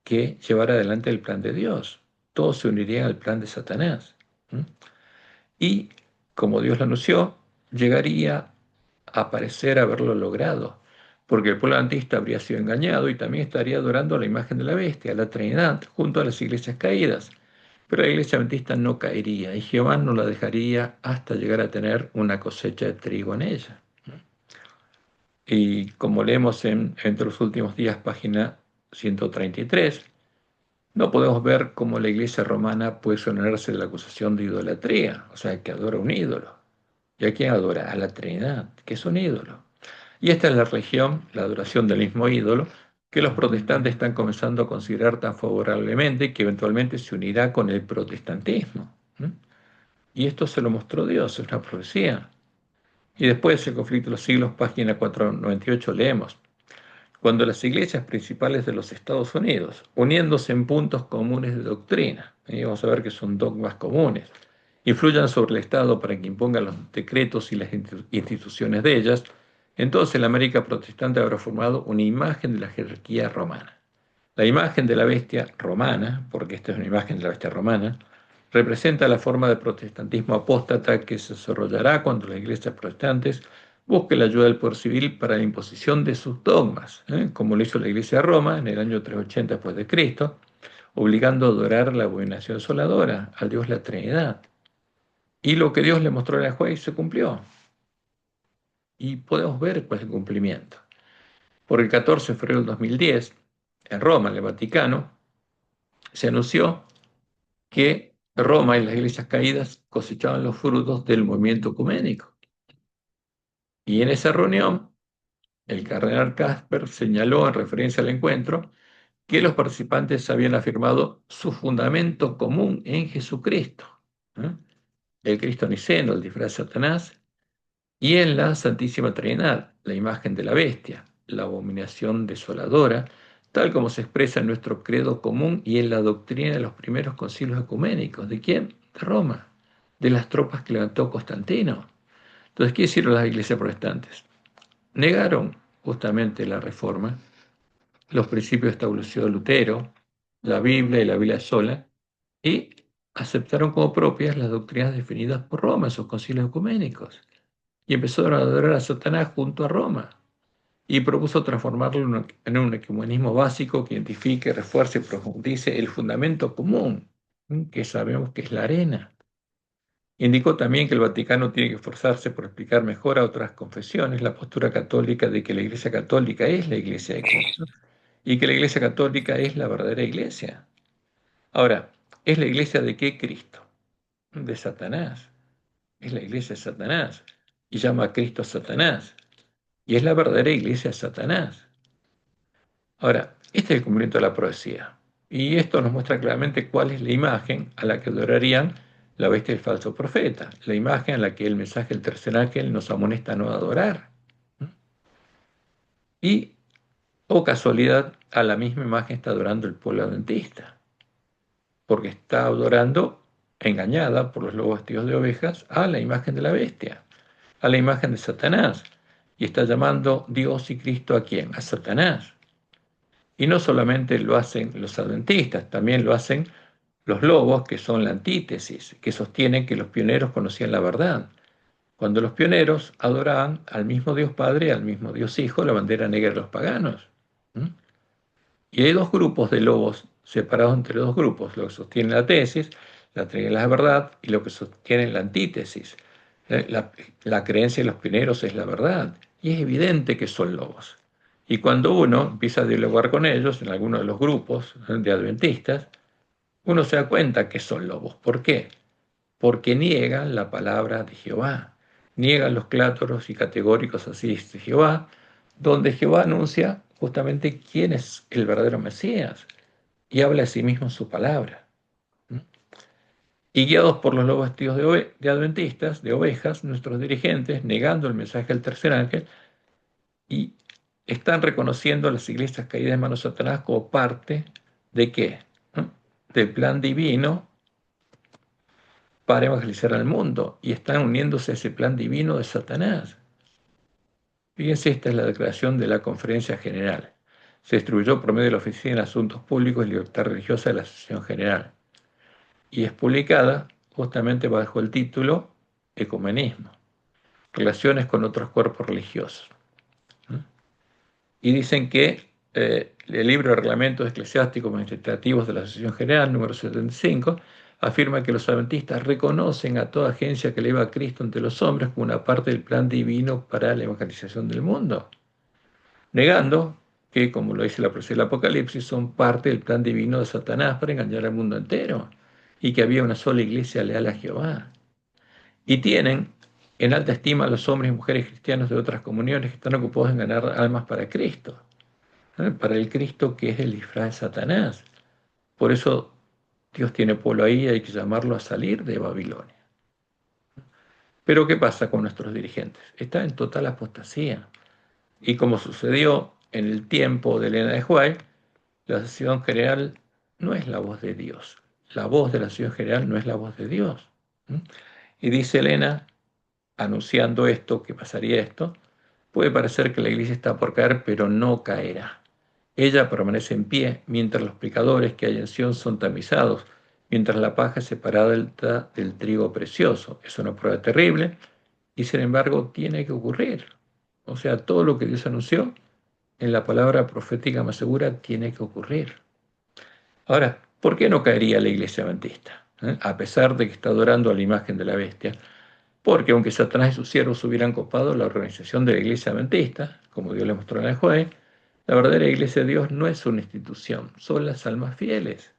que llevara adelante el plan de Dios. Todos se unirían al plan de Satanás. Y, como Dios lo anunció, llegaría a parecer haberlo logrado, porque el pueblo adventista habría sido engañado y también estaría adorando a la imagen de la bestia, a la Trinidad, junto a las iglesias caídas. Pero la iglesia adventista no caería y Jehová no la dejaría hasta llegar a tener una cosecha de trigo en ella. Y como leemos en Entre los últimos días, página 133, no podemos ver cómo la iglesia romana puede exonerarse de la acusación de idolatría, o sea, que adora un ídolo. ¿Y a quién adora? A la Trinidad, que es un ídolo. Y esta es la religión, la adoración del mismo ídolo, que los protestantes están comenzando a considerar tan favorablemente que eventualmente se unirá con el protestantismo. Y esto se lo mostró Dios, es una profecía. Y después del conflicto de los siglos, página 498, leemos: cuando las iglesias principales de los Estados Unidos, uniéndose en puntos comunes de doctrina, y vamos a ver que son dogmas comunes, influyan sobre el Estado para que imponga los decretos y las instituciones de ellas, entonces la América protestante habrá formado una imagen de la jerarquía romana. La imagen de la bestia romana, porque esta es una imagen de la bestia romana, representa la forma de protestantismo apóstata que se desarrollará cuando las iglesias protestantes busquen la ayuda del poder civil para la imposición de sus dogmas, como lo hizo la iglesia de Roma en el año 380 después de Cristo, obligando a adorar la abominación desoladora, al Dios la Trinidad. Y lo que Dios le mostró a la juez se cumplió. Y podemos ver cuál es el cumplimiento. Por el 14 de febrero del 2010, en Roma, en el Vaticano, se anunció que Roma y las iglesias caídas cosechaban los frutos del movimiento ecuménico. Y en esa reunión, el cardenal Casper señaló en referencia al encuentro que los participantes habían afirmado su fundamento común en Jesucristo, ¿eh? El Cristo niceno, el disfraz de Satanás, y en la Santísima Trinidad, la imagen de la bestia, la abominación desoladora, tal como se expresa en nuestro credo común y en la doctrina de los primeros concilios ecuménicos. ¿De quién? De Roma, de las tropas que levantó Constantino. Entonces, ¿qué hicieron las iglesias protestantes? Negaron justamente la reforma, los principios establecidos de Lutero, la Biblia y la Biblia sola, y aceptaron como propias las doctrinas definidas por Roma en sus concilios ecuménicos. Y empezaron a adorar a Satanás junto a Roma. Y propuso transformarlo en un ecumenismo básico que identifique, refuerce y profundice el fundamento común, que sabemos que es la arena. Indicó también que el Vaticano tiene que esforzarse por explicar mejor a otras confesiones la postura católica de que la Iglesia Católica es la Iglesia de Cristo y que la Iglesia Católica es la verdadera Iglesia. Ahora, ¿es la Iglesia de qué Cristo? De Satanás. Es la Iglesia de Satanás. Y llama a Cristo Satanás. Y es la verdadera Iglesia de Satanás. Ahora, este es el cumplimiento de la profecía. Y esto nos muestra claramente cuál es la imagen a la que adorarían la bestia y el falso profeta, la imagen a la que el mensaje del tercer ángel nos amonesta a no adorar. Y, o casualidad, a la misma imagen está adorando el pueblo adventista, porque está adorando, engañada por los lobos vestidos de ovejas, a la imagen de la bestia, a la imagen de Satanás. Y está llamando Dios y Cristo ¿a quién? A Satanás. Y no solamente lo hacen los adventistas, también lo hacen los lobos, que son la antítesis, que sostienen que los pioneros conocían la verdad. Cuando los pioneros adoraban al mismo Dios Padre, al mismo Dios Hijo, la bandera negra de los paganos. ¿Mm? Y hay dos grupos de lobos separados entre dos grupos, lo que sostiene la tesis, la Trinidad de la verdad, y lo que sostiene la antítesis. La creencia de los pioneros es la verdad, y es evidente que son lobos. Y cuando uno empieza a dialogar con ellos, en alguno de los grupos de adventistas, uno se da cuenta que son lobos. ¿Por qué? Porque niegan la palabra de Jehová, niegan los clátoros y categóricos así de Jehová, donde Jehová anuncia justamente quién es el verdadero Mesías y habla a sí mismo en su palabra. Y guiados por los lobos vestidos de adventistas, de ovejas, nuestros dirigentes, negando el mensaje del tercer ángel, y están reconociendo a las iglesias caídas en manos de Satanás como parte de qué? ¿No? Del plan divino para evangelizar al mundo, y están uniéndose a ese plan divino de Satanás. Fíjense, esta es la declaración de la Conferencia General. Se distribuyó por medio de la Oficina de Asuntos Públicos y Libertad Religiosa de la Asociación General y es publicada justamente bajo el título Ecumenismo, relaciones con otros cuerpos religiosos. y dicen que el libro de reglamentos eclesiásticos administrativos de la Asociación General, número 75, afirma que los adventistas reconocen a toda agencia que eleva a Cristo ante los hombres como una parte del plan divino para la evangelización del mundo, negando que, como lo dice la profecía del Apocalipsis, son parte del plan divino de Satanás para engañar al mundo entero, y que había una sola iglesia leal a Jehová. Y tienen en alta estima a los hombres y mujeres cristianos de otras comuniones que están ocupados en ganar almas para Cristo, para el Cristo que es el disfraz de Satanás. Por eso Dios tiene pueblo ahí y hay que llamarlo a salir de Babilonia. Pero ¿qué pasa con nuestros dirigentes? Está en total apostasía. Y como sucedió en el tiempo de Elena de White, la Asociación General no es la voz de Dios. La voz de la Asociación General no es la voz de Dios. Y dice Elena, anunciando esto, que pasaría esto, puede parecer que la iglesia está por caer, pero no caerá. Ella permanece en pie, mientras los pecadores que hay en Sion son tamizados, mientras la paja es separada del trigo precioso. Es una prueba terrible y sin embargo tiene que ocurrir. O sea, todo lo que Dios anunció en la palabra profética más segura tiene que ocurrir. Ahora, ¿por qué no caería la iglesia adventista? A pesar de que está adorando a la imagen de la bestia, porque aunque Satanás y sus siervos hubieran copado la organización de la iglesia adventista, como Dios le mostró en el juez, la verdadera iglesia de Dios no es una institución, son las almas fieles,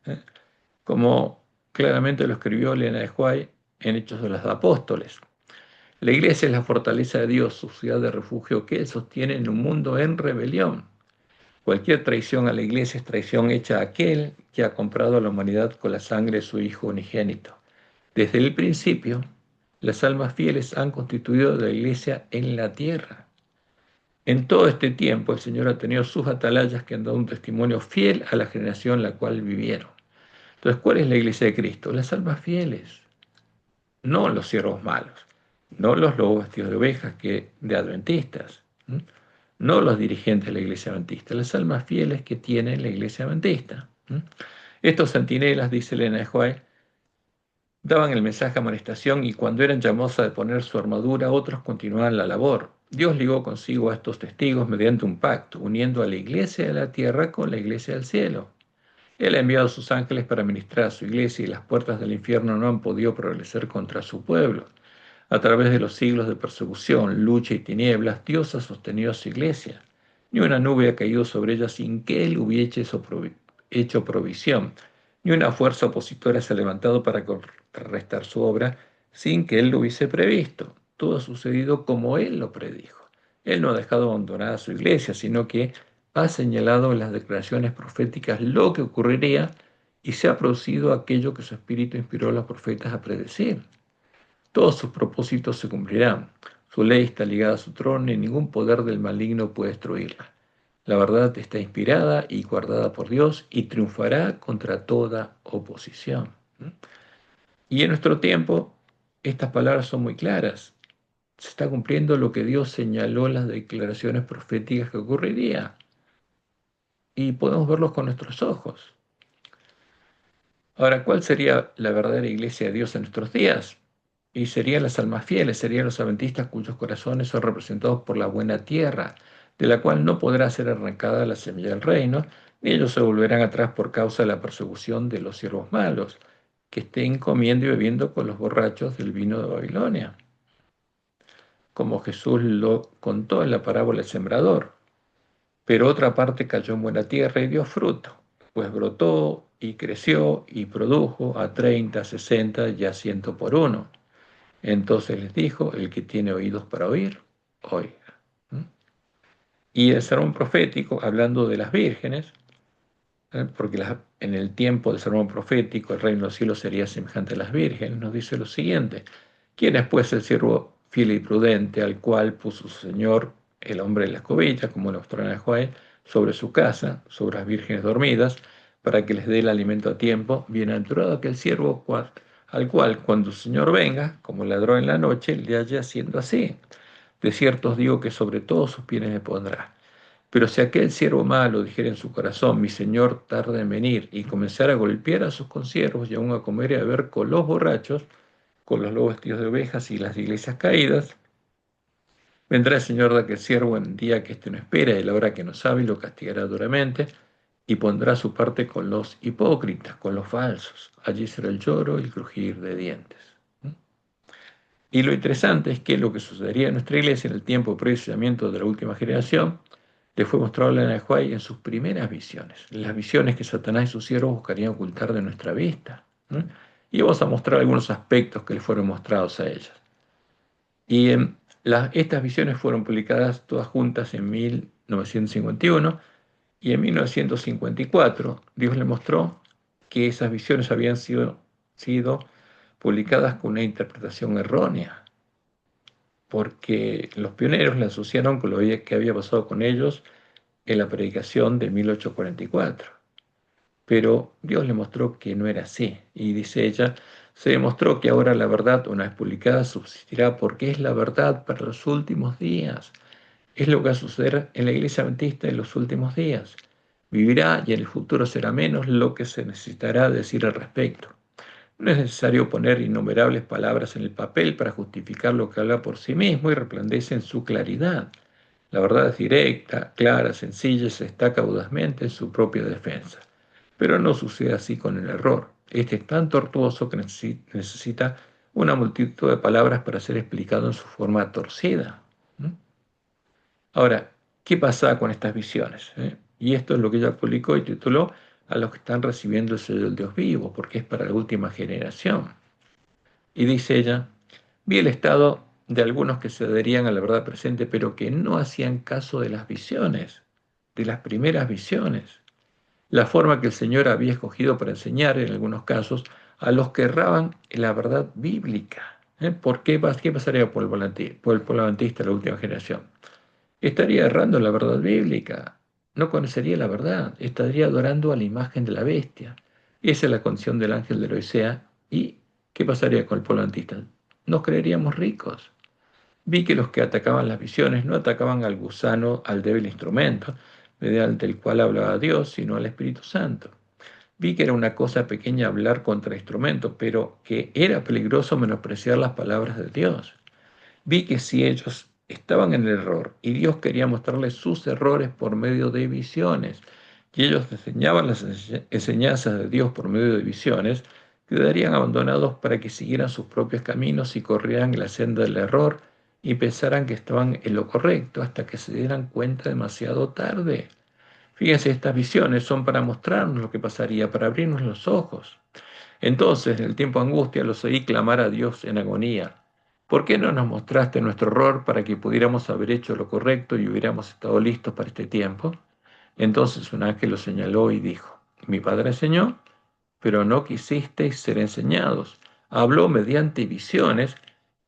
como claramente lo escribió Elena de White en Hechos de los Apóstoles. La iglesia es la fortaleza de Dios, su ciudad de refugio que Él sostiene en un mundo en rebelión. Cualquier traición a la iglesia es traición hecha a aquel que ha comprado a la humanidad con la sangre de su Hijo unigénito. Desde el principio, las almas fieles han constituido la iglesia en la tierra. En todo este tiempo el Señor ha tenido sus atalayas que han dado un testimonio fiel a la generación en la cual vivieron. Entonces, ¿cuál es la iglesia de Cristo? Las almas fieles, no los siervos malos, no los lobos vestidos de ovejas de adventistas, no los dirigentes de la iglesia adventista, las almas fieles que tiene la iglesia adventista. Estos centinelas, dice Elena de White, daban el mensaje a amonestación y cuando eran llamados a deponer su armadura, otros continuaban la labor. Dios ligó consigo a estos testigos mediante un pacto, uniendo a la iglesia de la tierra con la iglesia del cielo. Él ha enviado a sus ángeles para ministrar a su iglesia y las puertas del infierno no han podido prevalecer contra su pueblo. A través de los siglos de persecución, lucha y tinieblas, Dios ha sostenido a su iglesia. Ni una nube ha caído sobre ella sin que Él hubiese hecho provisión. Ni una fuerza opositora se ha levantado para contrarrestar su obra sin que Él lo hubiese previsto. Todo ha sucedido como Él lo predijo. Él no ha dejado abandonada a su iglesia, sino que ha señalado en las declaraciones proféticas lo que ocurriría y se ha producido aquello que su espíritu inspiró a los profetas a predecir. Todos sus propósitos se cumplirán. Su ley está ligada a su trono y ningún poder del maligno puede destruirla. La verdad está inspirada y guardada por Dios y triunfará contra toda oposición. Y en nuestro tiempo, estas palabras son muy claras. Se está cumpliendo lo que Dios señaló en las declaraciones proféticas que ocurriría. Y podemos verlos con nuestros ojos. Ahora, ¿cuál sería la verdadera iglesia de Dios en nuestros días? Y serían las almas fieles, serían los adventistas cuyos corazones son representados por la buena tierra, de la cual no podrá ser arrancada la semilla del reino, ni ellos se volverán atrás por causa de la persecución de los siervos malos, que estén comiendo y bebiendo con los borrachos del vino de Babilonia, como Jesús lo contó en la parábola del sembrador. Pero otra parte cayó en buena tierra y dio fruto, pues brotó y creció y produjo a 30, 60 y a 100 por uno. Entonces les dijo, el que tiene oídos para oír, oiga. Y el sermón profético, hablando de las vírgenes, porque en el tiempo del sermón profético el reino de los cielos sería semejante a las vírgenes, nos dice lo siguiente: ¿quién es pues el siervo fiel y prudente al cual puso su Señor, el hombre de la escobilla, como lo mostró en el Joel, sobre su casa, sobre las vírgenes dormidas, para que les dé el alimento a tiempo? Bienaventurado aquel siervo al cual cuando su Señor venga, como ladrón en la noche, le haya haciendo así. De cierto os digo que sobre todos sus bienes me pondrá. Pero si aquel siervo malo dijera en su corazón, mi señor tarda en venir, y comenzara a golpear a sus consiervos y aún a comer y a beber con los borrachos, con los lobos vestidos de ovejas y las iglesias caídas, Vendrá el Señor de aquel siervo en día que éste no espera y a la hora que no sabe y lo castigará duramente y pondrá su parte con los hipócritas, con los falsos. Allí será el lloro y el crujir de dientes. Y lo interesante es que lo que sucedería en nuestra iglesia en el tiempo de procesamiento de la última generación le fue mostrado a Elena White en sus primeras visiones, las visiones que Satanás y sus siervos buscarían ocultar de nuestra vista. Y vamos a mostrar algunos aspectos que le fueron mostrados a ellas. Y estas visiones fueron publicadas todas juntas en 1951 y en 1954 Dios le mostró que esas visiones habían sido publicadas con una interpretación errónea, porque los pioneros la asociaron con lo que había pasado con ellos en la predicación de 1844. Pero Dios le mostró que no era así. Y dice ella, se demostró que ahora la verdad, una vez publicada, subsistirá porque es la verdad para los últimos días. Es lo que va a suceder en la iglesia adventista en los últimos días. Vivirá y en el futuro será menos lo que se necesitará decir al respecto. No es necesario poner innumerables palabras en el papel para justificar lo que habla por sí mismo y resplandece en su claridad. La verdad es directa, clara, sencilla y se destaca audazmente en su propia defensa. Pero no sucede así con el error. Este es tan tortuoso que necesita una multitud de palabras para ser explicado en su forma torcida. Ahora, ¿qué pasa con estas visiones? Y esto es lo que ella publicó y tituló A los que están recibiendo el sello del Dios vivo, porque es para la última generación. Y dice ella, vi el estado de algunos que se adherían a la verdad presente, pero que no hacían caso de las visiones, de las primeras visiones. La forma que el Señor había escogido para enseñar, en algunos casos, a los que erraban en la verdad bíblica. ¿Por qué? ¿Qué pasaría por el pueblo adventista de la última generación? Estaría errando en la verdad bíblica, no conocería la verdad, estaría adorando a la imagen de la bestia. Esa es la condición del ángel de la Odisea. ¿Y qué pasaría con el pueblo adventista? Nos creeríamos ricos. Vi que los que atacaban las visiones no atacaban al gusano, al débil instrumento, mediante el cual hablaba Dios, sino al Espíritu Santo. Vi que era una cosa pequeña hablar contra instrumentos, pero que era peligroso menospreciar las palabras de Dios. Vi que si ellos estaban en el error y Dios quería mostrarles sus errores por medio de visiones, y ellos enseñaban las enseñanzas de Dios por medio de visiones, quedarían abandonados para que siguieran sus propios caminos y corrieran la senda del error y pensaran que estaban en lo correcto hasta que se dieran cuenta demasiado tarde. Fíjense, estas visiones son para mostrarnos lo que pasaría, para abrirnos los ojos. Entonces, en el tiempo de angustia, los oí clamar a Dios en agonía. ¿Por qué no nos mostraste nuestro error para que pudiéramos haber hecho lo correcto y hubiéramos estado listos para este tiempo? Entonces un ángel los señaló y dijo, mi padre enseñó, pero no quisisteis ser enseñados. Habló mediante visiones,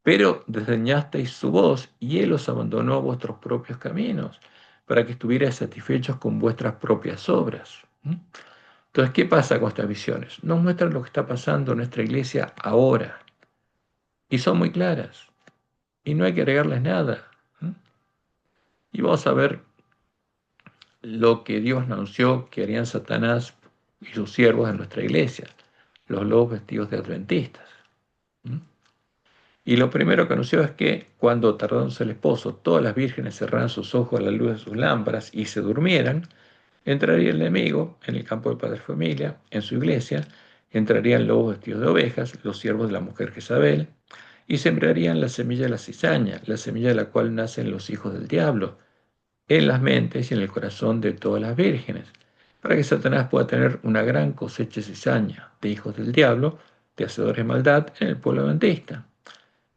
pero desdeñasteis su voz y él os abandonó a vuestros propios caminos, para que estuvierais satisfechos con vuestras propias obras. Entonces, ¿qué pasa con estas visiones? Nos muestran lo que está pasando en nuestra iglesia ahora. Y son muy claras. Y no hay que agregarles nada. Y vamos a ver lo que Dios anunció que harían Satanás y sus siervos en nuestra iglesia, los lobos vestidos de adventistas. Y lo primero que anunció es que cuando tardándose el esposo, todas las vírgenes cerraran sus ojos a la luz de sus lámparas y se durmieran, entraría el enemigo en el campo de padre familia, en su iglesia, entrarían lobos vestidos de ovejas, los siervos de la mujer Jezabel, y sembrarían la semilla de la cizaña, la semilla de la cual nacen los hijos del diablo, en las mentes y en el corazón de todas las vírgenes, para que Satanás pueda tener una gran cosecha de cizaña, de hijos del diablo, de hacedores de maldad en el pueblo adventista,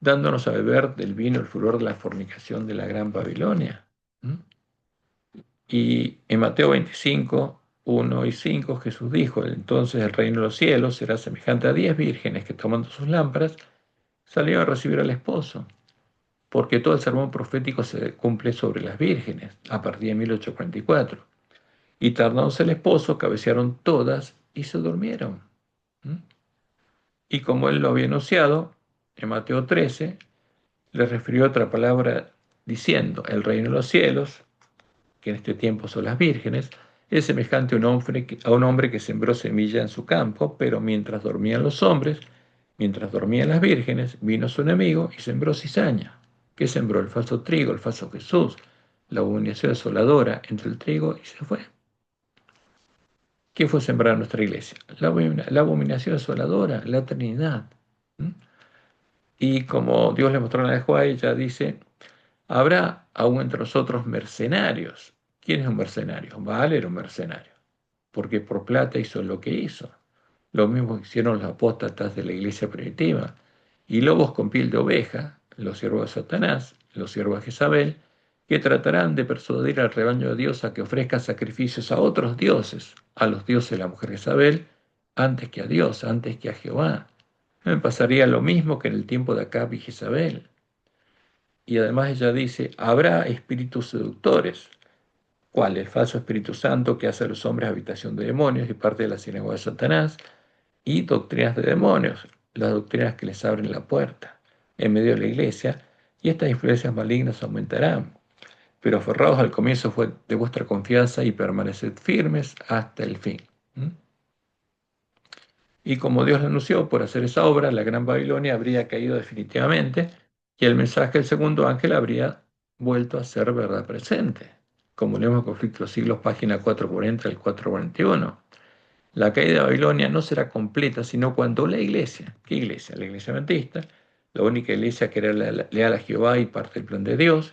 dándonos a beber del vino el furor de la fornicación de la gran Babilonia. Y en Mateo 25, 1 y 5, Jesús dijo, entonces el reino de los cielos será semejante a 10 vírgenes que tomando sus lámparas salieron a recibir al esposo, porque todo el sermón profético se cumple sobre las vírgenes, a partir de 1844. Y tardándose el esposo, cabecearon todas y se durmieron. Y como él lo había anunciado, en Mateo 13, le refirió otra palabra diciendo, el reino de los cielos, que en este tiempo son las vírgenes, es semejante a un hombre que sembró semilla en su campo, pero mientras dormían los hombres, mientras dormían las vírgenes, vino su enemigo y sembró cizaña. que sembró el falso trigo, el falso Jesús, la abominación desoladora entre el trigo y se fue. ¿Qué fue sembrar en nuestra iglesia? La abominación desoladora, la Trinidad. ¿Mm? Y como Dios le mostró en la de Juan, ella dice, habrá aún entre nosotros mercenarios. ¿Quién es un mercenario? Baal era un mercenario, porque por plata hizo lo que hizo. Lo mismo que hicieron los apóstatas de la iglesia primitiva. Y lobos con piel de oveja, los siervos de Satanás, los siervos de Jezabel, que tratarán de persuadir al rebaño de Dios a que ofrezca sacrificios a otros dioses, a los dioses de la mujer Jezabel, antes que a Dios, antes que a Jehová. Me pasaría lo mismo que en el tiempo de Acab y Jezabel. Y además ella dice, habrá espíritus seductores. ¿Cuál? El falso Espíritu Santo que hace a los hombres habitación de demonios y parte de la sinagoga de Satanás, y doctrinas de demonios, las doctrinas que les abren la puerta en medio de la iglesia, y estas influencias malignas aumentarán. Pero aferrados al comienzo fue de vuestra confianza y permaneced firmes hasta el fin. ¿Mm? Y como Dios lo anunció, por hacer esa obra, la gran Babilonia habría caído definitivamente y el mensaje del segundo ángel habría vuelto a ser verdad presente, como leemos en Conflicto de los Siglos, página 440 al 441. La caída de Babilonia no será completa, sino cuando la iglesia, ¿qué iglesia? La iglesia adventista, la única iglesia que era leal a Jehová y parte del plan de Dios,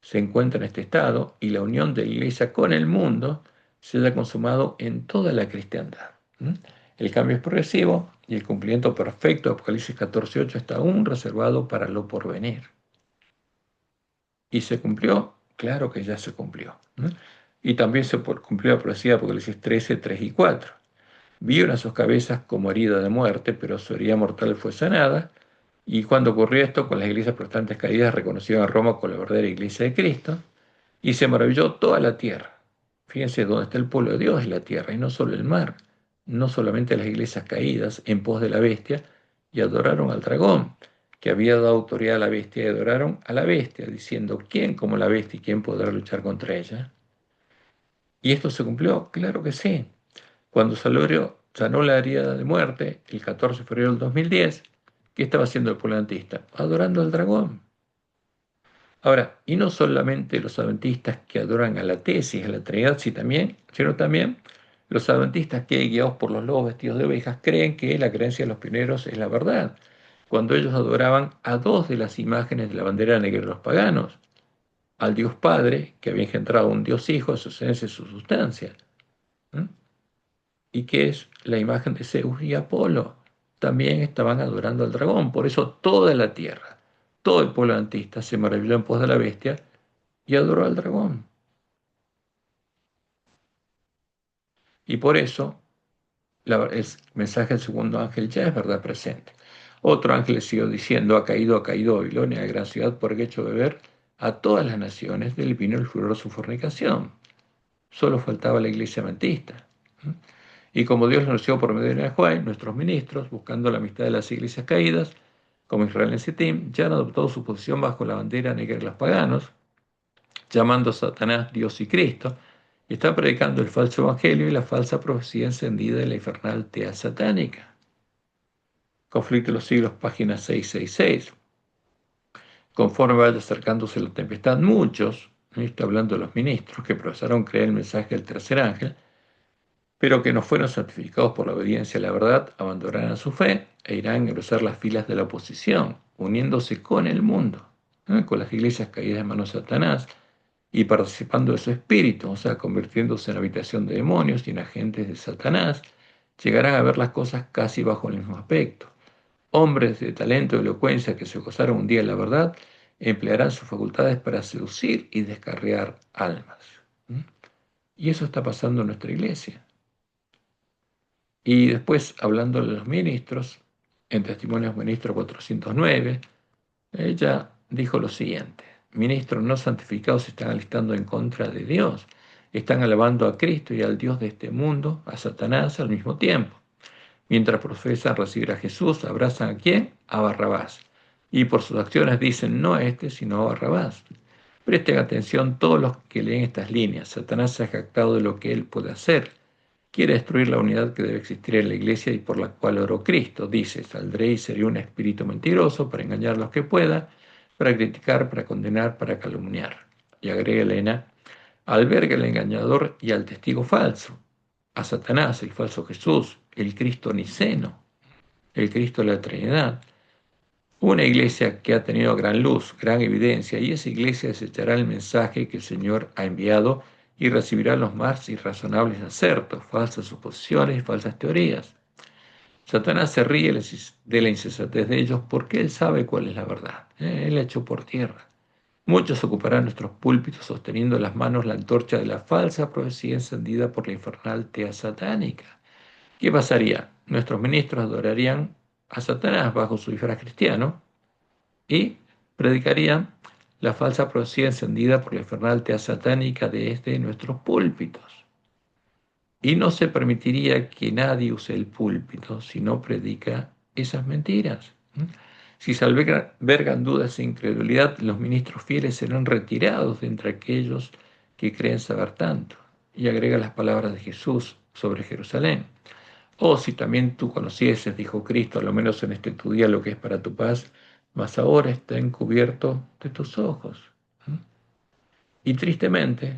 se encuentra en este estado y la unión de la iglesia con el mundo se haya consumado en toda la cristiandad. ¿Mm? El cambio es progresivo y el cumplimiento perfecto de Apocalipsis 14:8 está aún reservado para lo porvenir. ¿Y se cumplió? Claro que ya se cumplió. ¿Mm? Y también se cumplió la profecía de Apocalipsis 13:3 y 4. Vieron a sus cabezas como herida de muerte, pero su herida mortal fue sanada. Y cuando ocurrió esto, con las iglesias protestantes caídas, reconocieron a Roma como la verdadera iglesia de Cristo, y se maravilló toda la tierra. Fíjense dónde está el pueblo de Dios, en la tierra, y no solo el mar, no solamente las iglesias caídas en pos de la bestia, y adoraron al dragón, que había dado autoridad a la bestia, y adoraron a la bestia, diciendo, ¿quién como la bestia y quién podrá luchar contra ella? ¿Y esto se cumplió? Claro que sí. Cuando Salorio sanó la herida de muerte, el 14 de febrero del 2010, ¿qué estaba haciendo el pueblo adventista? Adorando al dragón. Ahora, y no solamente los adventistas que adoran a la tesis, a la Trinidad, sino también los adventistas que, guiados por los lobos vestidos de ovejas, creen que la creencia de los pioneros es la verdad, cuando ellos adoraban a dos de las imágenes de la bandera negra de los paganos, al Dios Padre, que había engendrado un Dios Hijo, su esencia y su sustancia. ¿Mm? Y que es la imagen de Zeus y Apolo. También estaban adorando al dragón. Por eso toda la tierra, todo el pueblo adventista se maravilló en pos de la bestia y adoró al dragón. Y por eso el mensaje del segundo ángel ya es verdad presente. Otro ángel le siguió diciendo, ha caído Babilonia, la gran ciudad, porque ha hecho beber a todas las naciones del vino del furor de su fornicación. Solo faltaba la iglesia adventista. Y como Dios lo anunció por medio de Nehuay, nuestros ministros, buscando la amistad de las iglesias caídas, como Israel en Sittim, ya han adoptado su posición bajo la bandera negra de los paganos, llamando a Satanás Dios y Cristo, y están predicando el falso evangelio y la falsa profecía encendida de la infernal tea satánica. Conflicto de los siglos, página 666. Conforme vaya acercándose la tempestad, muchos, está hablando de los ministros, que profesaron creer el mensaje del tercer ángel, pero que no fueron santificados por la obediencia a la verdad, abandonarán su fe e irán a engrosar las filas de la oposición, uniéndose con el mundo, con las iglesias caídas en manos de Satanás y participando de su espíritu, o sea, convirtiéndose en habitación de demonios y en agentes de Satanás, llegarán a ver las cosas casi bajo el mismo aspecto. Hombres de talento y elocuencia que se gozaron un día en la verdad, emplearán sus facultades para seducir y descarriar almas. Y eso está pasando en nuestra iglesia. Y después, hablando de los ministros, en Testimonios Ministro 409, ella dijo lo siguiente: ministros no santificados se están alistando en contra de Dios, están alabando a Cristo y al Dios de este mundo, a Satanás al mismo tiempo. Mientras profesan recibir a Jesús, abrazan ¿a quién? A Barrabás. Y por sus acciones dicen no a este, sino a Barrabás. Presten atención todos los que leen estas líneas. Satanás se ha jactado de lo que él puede hacer. Quiere destruir la unidad que debe existir en la iglesia y por la cual oró Cristo. Dice, saldré y seré un espíritu mentiroso para engañar a los que pueda, para criticar, para condenar, para calumniar. Y agrega Elena, alberga al engañador y al testigo falso, a Satanás, el falso Jesús, el Cristo niceno, el Cristo de la Trinidad. Una iglesia que ha tenido gran luz, gran evidencia, y esa iglesia desechará el mensaje que el Señor ha enviado y recibirá los más irrazonables acertos, falsas suposiciones y falsas teorías. Satanás se ríe de la insensatez de ellos porque él sabe cuál es la verdad. Él la echó por tierra. Muchos ocuparán nuestros púlpitos sosteniendo en las manos la antorcha de la falsa profecía encendida por la infernal tea satánica. ¿Qué pasaría? Nuestros ministros adorarían a Satanás bajo su disfraz cristiano y predicarían la falsa profecía encendida por la infernal tea satánica desde nuestros púlpitos. Y no se permitiría que nadie use el púlpito si no predica esas mentiras. Si se albergan dudas e incredulidad, los ministros fieles serán retirados de entre aquellos que creen saber tanto. Y agrega las palabras de Jesús sobre Jerusalén. Oh, si también tú conocieses, dijo Cristo, a lo menos en este tu día, lo que es para tu paz, mas ahora está encubierto de tus ojos. Y tristemente,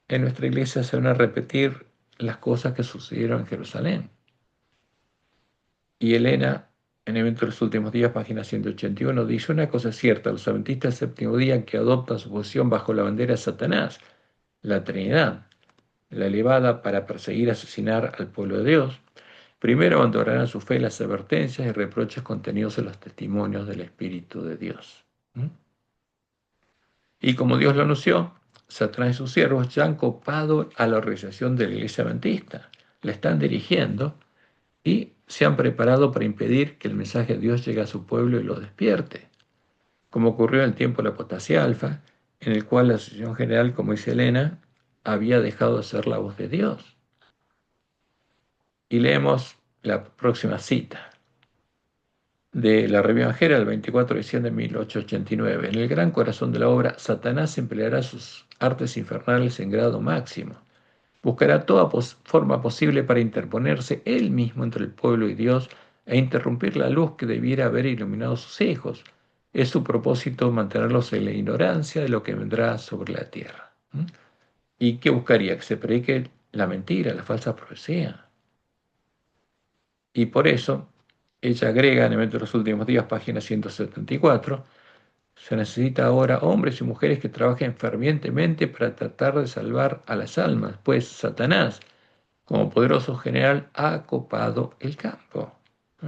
en nuestra iglesia se van a repetir las cosas que sucedieron en Jerusalén. Y Elena, en Evento de los Últimos Días, página 181, dice una cosa cierta: los adventistas del séptimo día que adoptan su posición bajo la bandera de Satanás, la Trinidad, la elevada para perseguir y asesinar al pueblo de Dios, primero abandonarán su fe en las advertencias y reproches contenidos en los testimonios del Espíritu de Dios. Y como Dios lo anunció, Satanás y sus siervos ya han copado a la organización de la Iglesia Adventista, la están dirigiendo y se han preparado para impedir que el mensaje de Dios llegue a su pueblo y lo despierte, como ocurrió en el tiempo de la apostasía alfa, en el cual la Asociación General, como dice Elena, había dejado de ser la voz de Dios. Y leemos la próxima cita de la Revista Evangélica del 24 de diciembre de 1889. En el gran corazón de la obra, Satanás empleará sus artes infernales en grado máximo. Buscará toda forma posible para interponerse él mismo entre el pueblo y Dios e interrumpir la luz que debiera haber iluminado a sus hijos. Es su propósito mantenerlos en la ignorancia de lo que vendrá sobre la tierra. ¿Y qué buscaría? Que se predique la mentira, la falsa profecía. Y por eso, ella agrega en Evento de los Últimos Días, página 174, se necesita ahora hombres y mujeres que trabajen fervientemente para tratar de salvar a las almas, pues Satanás, como poderoso general, ha copado el campo.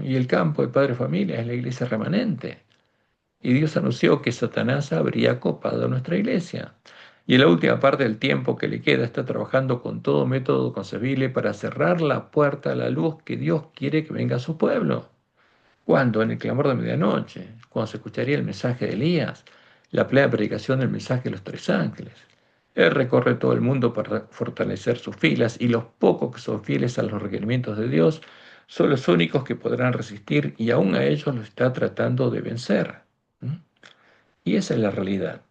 Y el campo de padre familia es la iglesia remanente. Y Dios anunció que Satanás habría copado nuestra iglesia. Y en la última parte del tiempo que le queda está trabajando con todo método concebible para cerrar la puerta a la luz que Dios quiere que venga a su pueblo. ¿Cuándo? En el clamor de medianoche, cuando se escucharía el mensaje de Elías, la plena predicación del mensaje de los tres ángeles. Él recorre todo el mundo para fortalecer sus filas y los pocos que son fieles a los requerimientos de Dios son los únicos que podrán resistir y aún a ellos lo está tratando de vencer. Y esa es la realidad.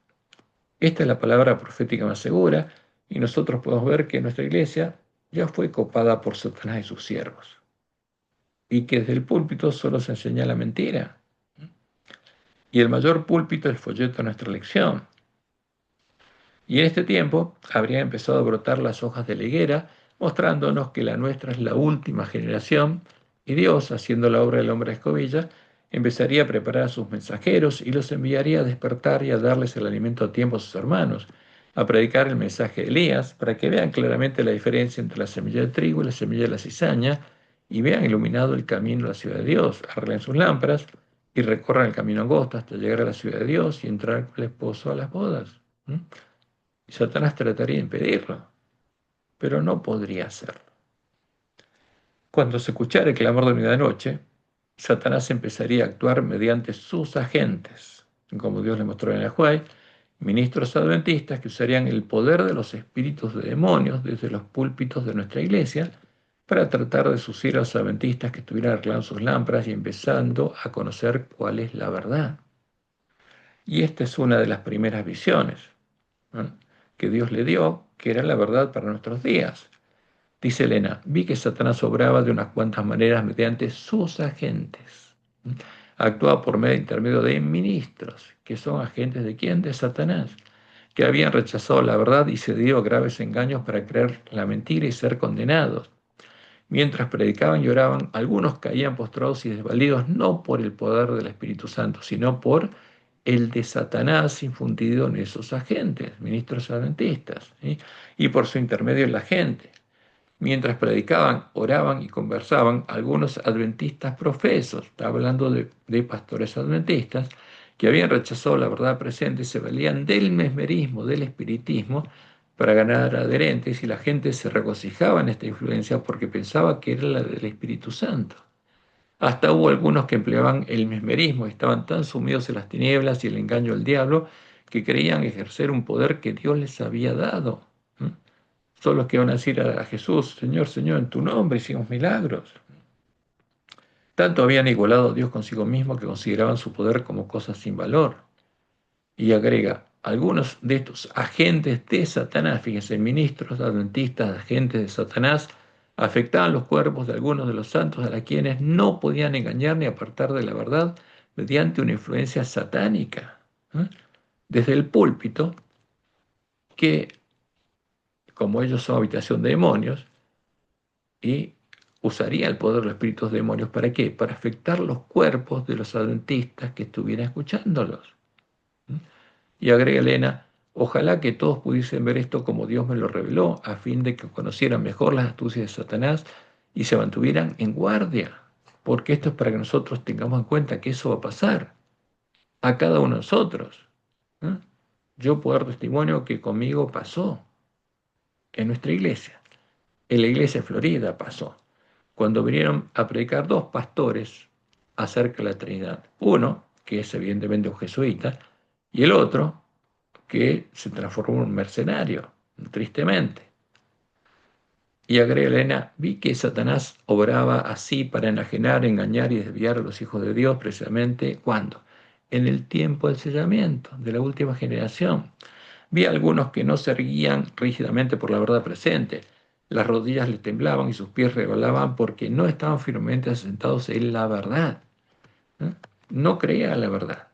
Esta es la palabra profética más segura y nosotros podemos ver que nuestra iglesia ya fue copada por Satanás y sus siervos y que desde el púlpito solo se enseña la mentira. Y el mayor púlpito es el folleto de nuestra lección. Y en este tiempo habrían empezado a brotar las hojas de la higuera, mostrándonos que la nuestra es la última generación, y Dios, haciendo la obra del hombre de escobilla, empezaría a preparar a sus mensajeros y los enviaría a despertar y a darles el alimento a tiempo a sus hermanos, a predicar el mensaje de Elías, para que vean claramente la diferencia entre la semilla de trigo y la semilla de la cizaña, y vean iluminado el camino a la ciudad de Dios, arreglen sus lámparas y recorran el camino angosto hasta llegar a la ciudad de Dios y entrar con el esposo a las bodas. Y Satanás trataría de impedirlo, pero no podría hacerlo. Cuando se escuchara el clamor de medianoche, Satanás empezaría a actuar mediante sus agentes, como Dios le mostró en el Juay, ministros adventistas que usarían el poder de los espíritus de demonios desde los púlpitos de nuestra iglesia para tratar de sucir a los adventistas que estuvieran arreglando sus lámparas y empezando a conocer cuál es la verdad. Y esta es una de las primeras visiones, ¿no?, que Dios le dio, que era la verdad para nuestros días. Dice Elena, vi que Satanás obraba de unas cuantas maneras mediante sus agentes. actuaba por medio intermedio de ministros, que son agentes de quién? De Satanás, que habían rechazado la verdad y cedido a graves engaños para creer la mentira y ser condenados. Mientras predicaban y oraban, algunos caían postrados y desvalidos no por el poder del Espíritu Santo, sino por el de Satanás infundido en esos agentes, ministros adventistas, ¿sí? Y por su intermedio en la gente. Mientras predicaban, oraban y conversaban, algunos adventistas profesos, está hablando de pastores adventistas, que habían rechazado la verdad presente, se valían del mesmerismo, del espiritismo, para ganar adherentes, y la gente se regocijaba en esta influencia porque pensaba que era la del Espíritu Santo. Hasta hubo algunos que empleaban el mesmerismo, estaban tan sumidos en las tinieblas y el engaño del diablo que creían ejercer un poder que Dios les había dado. ¿Mm? Son los que van a decir a Jesús: Señor, Señor, en tu nombre hicimos milagros. Tanto habían igualado a Dios consigo mismo que consideraban su poder como cosa sin valor. Y agrega, algunos de estos agentes de Satanás, fíjense, ministros adventistas, agentes de Satanás, afectaban los cuerpos de algunos de los santos a quienes no podían engañar ni apartar de la verdad mediante una influencia satánica. ¿Eh? Desde el púlpito, que como ellos son habitación de demonios, y usaría el poder de los espíritus demonios, ¿para qué? Para afectar los cuerpos de los adventistas que estuvieran escuchándolos. ¿Mm? Y agrega Elena, ojalá que todos pudiesen ver esto como Dios me lo reveló, a fin de que conocieran mejor las astucias de Satanás y se mantuvieran en guardia, porque esto es para que nosotros tengamos en cuenta que eso va a pasar a cada uno de nosotros. ¿Eh? Yo puedo dar testimonio que conmigo pasó en nuestra iglesia. En la iglesia de Florida pasó, cuando vinieron a predicar dos pastores acerca de la Trinidad. Uno, que es evidentemente un jesuita, y el otro, que se transformó en un mercenario, tristemente. Y agrega Elena, vi que Satanás obraba así para enajenar, engañar y desviar a los hijos de Dios, precisamente, ¿cuándo? En el tiempo del sellamiento, de la última generación. Vi a algunos que no se erguían rígidamente por la verdad presente. Las rodillas les temblaban y sus pies rebalaban porque no estaban firmemente asentados en la verdad. ¿Eh? No creían la verdad,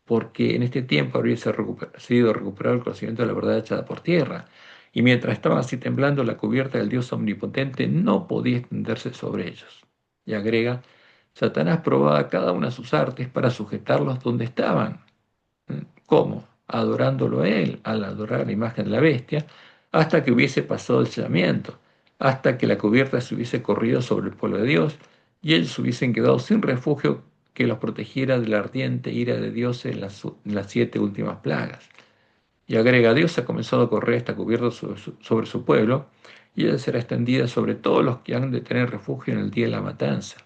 porque en este tiempo habría sido recuperado el conocimiento de la verdad echada por tierra. Y mientras estaban así temblando, la cubierta del Dios omnipotente no podía extenderse sobre ellos. Y agrega, Satanás probaba cada una de sus artes para sujetarlos donde estaban. ¿Cómo? Adorándolo a él, al adorar la imagen de la bestia, hasta que hubiese pasado el sellamiento, hasta que la cubierta se hubiese corrido sobre el pueblo de Dios y ellos hubiesen quedado sin refugio que los protegiera de la ardiente ira de Dios en las 7 últimas plagas. Y agrega, Dios ha comenzado a correr esta cubierta sobre su pueblo, y ella será extendida sobre todos los que han de tener refugio en el día de la matanza.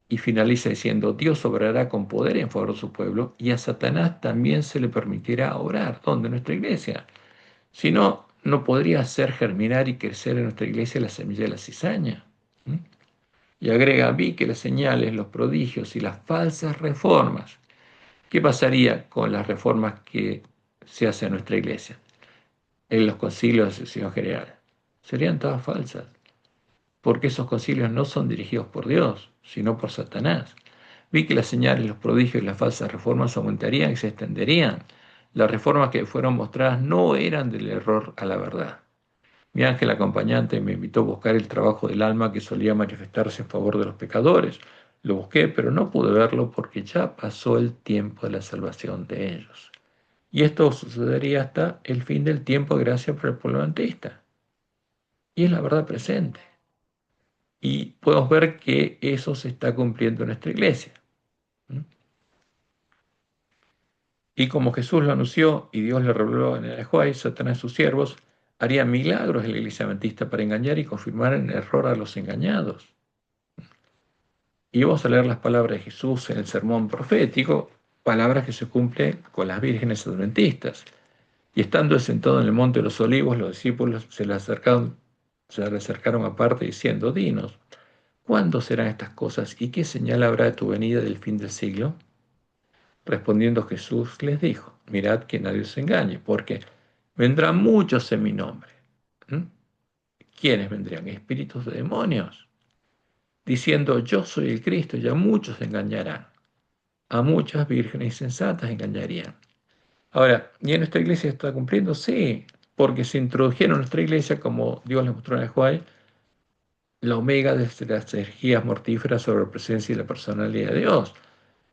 Y finaliza diciendo, Dios obrará con poder en favor de su pueblo, y a Satanás también se le permitirá orar. ¿Dónde? En nuestra iglesia. Si no, no podría hacer germinar y crecer en nuestra iglesia la semilla de la cizaña. ¿Mm? Y agrega, vi que las señales, los prodigios y las falsas reformas. ¿Qué pasaría con las reformas que se hacen en nuestra iglesia? En los concilios de sesión general. Serían todas falsas, porque esos concilios no son dirigidos por Dios, sino por Satanás. Vi que las señales, los prodigios y las falsas reformas aumentarían y se extenderían. Las reformas que fueron mostradas no eran del error a la verdad. Mi ángel acompañante me invitó a buscar el trabajo del alma que solía manifestarse en favor de los pecadores. Lo busqué, pero no pude verlo porque ya pasó el tiempo de la salvación de ellos. Y esto sucedería hasta el fin del tiempo de gracia para el pueblo adventista. Y es la verdad presente. Y podemos ver que eso se está cumpliendo en nuestra iglesia. ¿Mm? Y como Jesús lo anunció y Dios le reveló en el Ajuay, Satanás y sus siervos harían milagros en la iglesia adventista para engañar y confirmar en error a los engañados. Y vamos a leer las palabras de Jesús en el sermón profético, palabras que se cumplen con las vírgenes adventistas. Y estando sentado en el monte de los olivos, los discípulos se le acercaron aparte diciendo, dinos, ¿cuándo serán estas cosas y qué señal habrá de tu venida del fin del siglo? Respondiendo Jesús les dijo, mirad que nadie os engañe, porque vendrán muchos en mi nombre. ¿Mm? ¿Quiénes vendrían? Espíritus de demonios. diciendo yo soy el Cristo, y a muchos engañarán, a muchas vírgenes insensatas engañarían. Ahora, ¿y en nuestra iglesia está cumpliendo? Sí, porque se introdujeron en nuestra iglesia, como Dios les mostró en el Juan, la omega de las energías mortíferas sobre la presencia y la personalidad de Dios,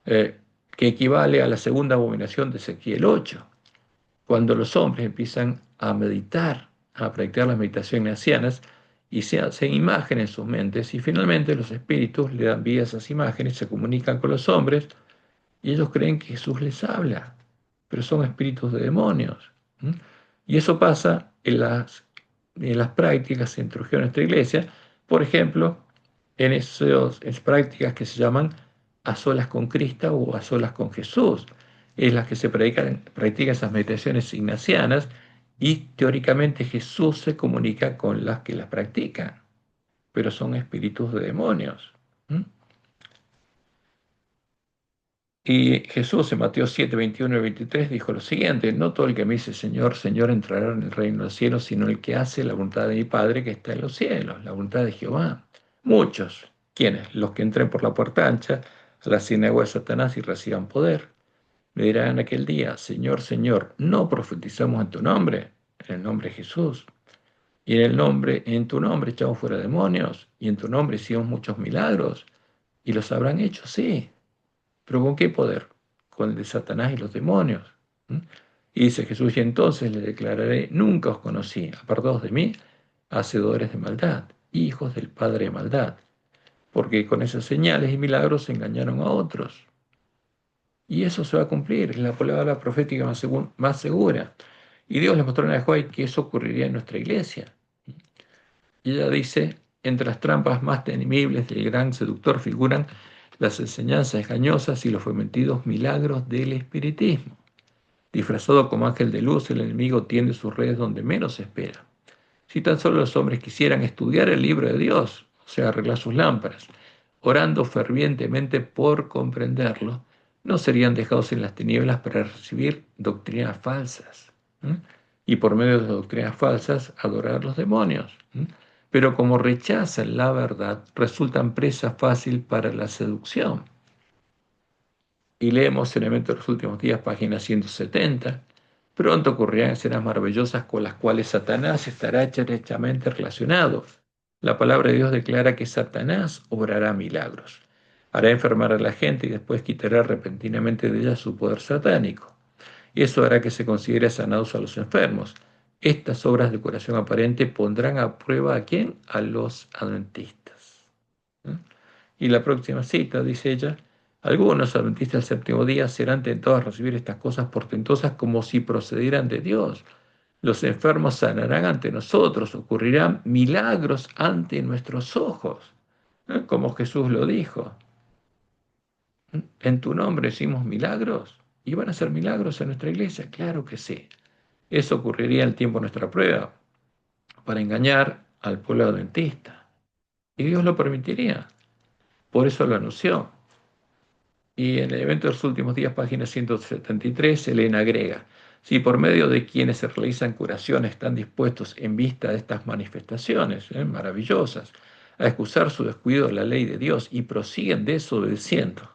eh, que equivale a la segunda abominación de Ezequiel 8, cuando los hombres empiezan a meditar, a practicar las meditaciones ancianas y se hacen imágenes en sus mentes, y finalmente los espíritus le dan vida a esas imágenes, se comunican con los hombres y ellos creen que Jesús les habla, pero son espíritus de demonios. ¿Mm? Y eso pasa en las prácticas que introdujeron en nuestra iglesia, por ejemplo, en esas prácticas que se llaman a solas con Cristo o a solas con Jesús, es las que se practican esas meditaciones ignacianas, y teóricamente Jesús se comunica con las que las practican, pero son espíritus de demonios. ¿Mm? Y Jesús en Mateo 7, 21 y 23 dijo lo siguiente: no todo el que me dice Señor, Señor entrará en el reino de los cielos, sino el que hace la voluntad de mi Padre que está en los cielos, la voluntad de Jehová. Muchos, ¿quiénes? Los que entren por la puerta ancha a la sinagoga de Satanás y reciban poder. Me dirán en aquel día: Señor, Señor, ¿no profetizamos en tu nombre? En el nombre de Jesús. Y en tu nombre echamos fuera demonios, y en tu nombre hicimos muchos milagros. ¿Y los habrán hecho? Sí. ¿Pero con qué poder? Con el de Satanás y los demonios. ¿Mm? Y dice Jesús: y entonces le declararé, nunca os conocí, apartados de mí, hacedores de maldad, hijos del padre de maldad, porque con esas señales y milagros engañaron a otros. Y eso se va a cumplir, es la palabra profética más segura. Y Dios le mostró en el Juan que eso ocurriría en nuestra iglesia. Y ella dice: entre las trampas más temibles del gran seductor figuran las enseñanzas engañosas y los fementidos milagros del espiritismo. Disfrazado como ángel de luz, el enemigo tiende sus redes donde menos se espera. Si tan solo los hombres quisieran estudiar el libro de Dios, o sea, arreglar sus lámparas, orando fervientemente por comprenderlo, no serían dejados en las tinieblas para recibir doctrinas falsas. ¿Mm? Y por medio de las doctrinas falsas, adorar a los demonios. ¿Mm? Pero como rechazan la verdad, resultan presa fácil para la seducción. Y leemos en Eventos de los Últimos Días, página 170, pronto ocurrirán escenas maravillosas con las cuales Satanás estará estrechamente relacionado. La palabra de Dios declara que Satanás obrará milagros, hará enfermar a la gente y después quitará repentinamente de ella su poder satánico. Y eso hará que se considere sanados a los enfermos. Estas obras de curación aparente pondrán a prueba ¿a quién? A los adventistas. ¿Mm? Y la próxima cita, dice ella: algunos adventistas del séptimo día serán tentados a recibir estas cosas portentosas como si procedieran de Dios. Los enfermos sanarán ante nosotros, ocurrirán milagros ante nuestros ojos, ¿eh? Como Jesús lo dijo. En tu nombre hicimos milagros. ¿Y van a ser milagros en nuestra iglesia? Claro que sí. Eso ocurriría en el tiempo de nuestra prueba, para engañar al pueblo adventista. Y Dios lo permitiría. Por eso lo anunció. Y en el evento de los últimos días, página 173, Elena agrega: si por medio de quienes se realizan curaciones están dispuestos, en vista de estas manifestaciones maravillosas, a excusar su descuido de la ley de Dios y prosiguen desobedeciendo,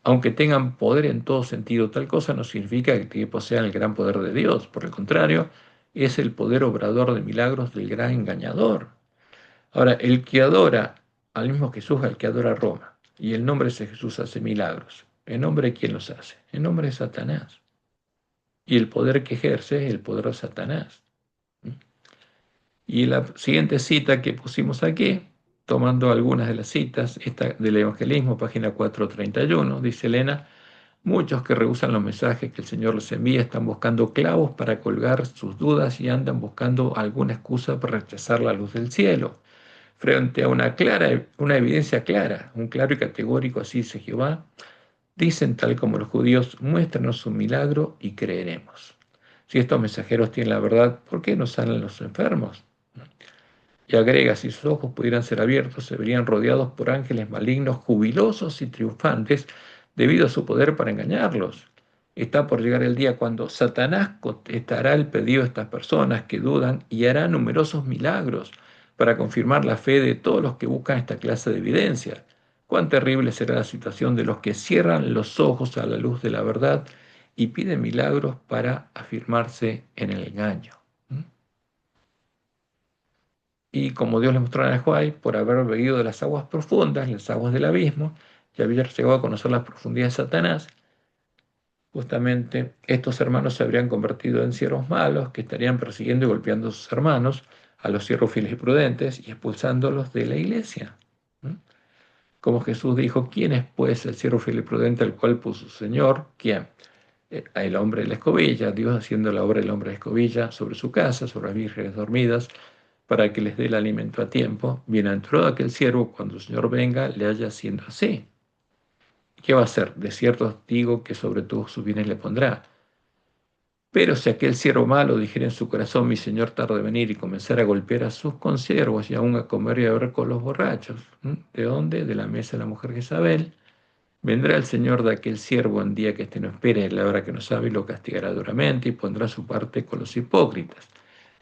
aunque tengan poder en todo sentido, tal cosa no significa que posean el gran poder de Dios. Por el contrario, es el poder obrador de milagros del gran engañador. Ahora, el que adora al mismo Jesús, al que adora a Roma, y el nombre de Jesús hace milagros. ¿En nombre de quién los hace? En nombre de Satanás. Y el poder que ejerce es el poder de Satanás. Y la siguiente cita que pusimos aquí, tomando algunas de las citas, esta del evangelismo, página 431, dice Elena: muchos que rehusan los mensajes que el Señor les envía están buscando clavos para colgar sus dudas y andan buscando alguna excusa para rechazar la luz del cielo. Frente a una evidencia clara, un claro y categórico así dice Jehová, dicen tal como los judíos: muéstranos un milagro y creeremos. Si estos mensajeros tienen la verdad, ¿por qué no sanan los enfermos? Y agrega: si sus ojos pudieran ser abiertos, se verían rodeados por ángeles malignos, jubilosos y triunfantes, debido a su poder para engañarlos. Está por llegar el día cuando Satanás contestará el pedido de estas personas que dudan y hará numerosos milagros, para confirmar la fe de todos los que buscan esta clase de evidencia. Cuán terrible será la situación de los que cierran los ojos a la luz de la verdad y piden milagros para afirmarse en el engaño. ¿Mm? Y como Dios le mostró a Nehuay, por haber bebido de las aguas profundas, las aguas del abismo, y haber llegado a conocer las profundidades de Satanás, justamente estos hermanos se habrían convertido en siervos malos que estarían persiguiendo y golpeando a sus hermanos, a los siervos fieles y prudentes, y expulsándolos de la iglesia. ¿Mm? Como Jesús dijo, ¿quién es pues el siervo fiel y prudente al cual puso su Señor? ¿Quién? El hombre de la escobilla, Dios haciendo la obra del hombre de la escobilla sobre su casa, sobre las vírgenes dormidas, para que les dé el alimento a tiempo. Bienaventurado aquel siervo cuando el Señor venga le haya haciendo así. ¿Qué va a hacer? De cierto digo que sobre todos sus bienes le pondrá. Pero si aquel siervo malo dijera en su corazón, mi señor tarda en venir y comenzara a golpear a sus consiervos y aún a comer y a beber con los borrachos, ¿m? ¿De dónde? De la mesa de la mujer Jezabel. Vendrá el señor de aquel siervo en día que éste no espere, en la hora que no sabe, y lo castigará duramente y pondrá su parte con los hipócritas.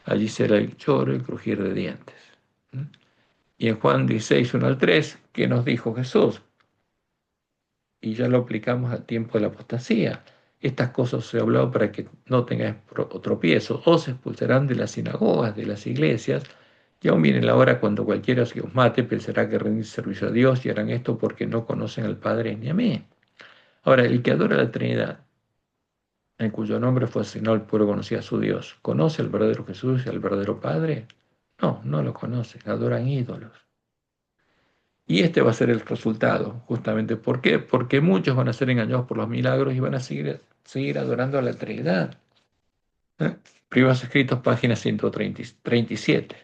Allí será el lloro y el crujir de dientes. ¿M? Y en Juan 16, 1 al 3, ¿qué nos dijo Jesús? Y ya lo aplicamos al tiempo de la apostasía. Estas cosas os he hablado para que no tengáis tropiezo. Os expulsarán de las sinagogas, de las iglesias, y aún viene la hora cuando cualquiera que os mate pensará que rendís servicio a Dios y harán esto porque no conocen al Padre ni a mí. Ahora, el que adora la Trinidad, en cuyo nombre fue asignado el pueblo conocía a su Dios, ¿conoce al verdadero Jesús y al verdadero Padre? No, no lo conocen, adoran ídolos. Y este va a ser el resultado, justamente. ¿Por qué? Porque muchos van a ser engañados por los milagros y van a seguir adorando a la Trinidad. ¿Eh? Primeros Escritos, página 137.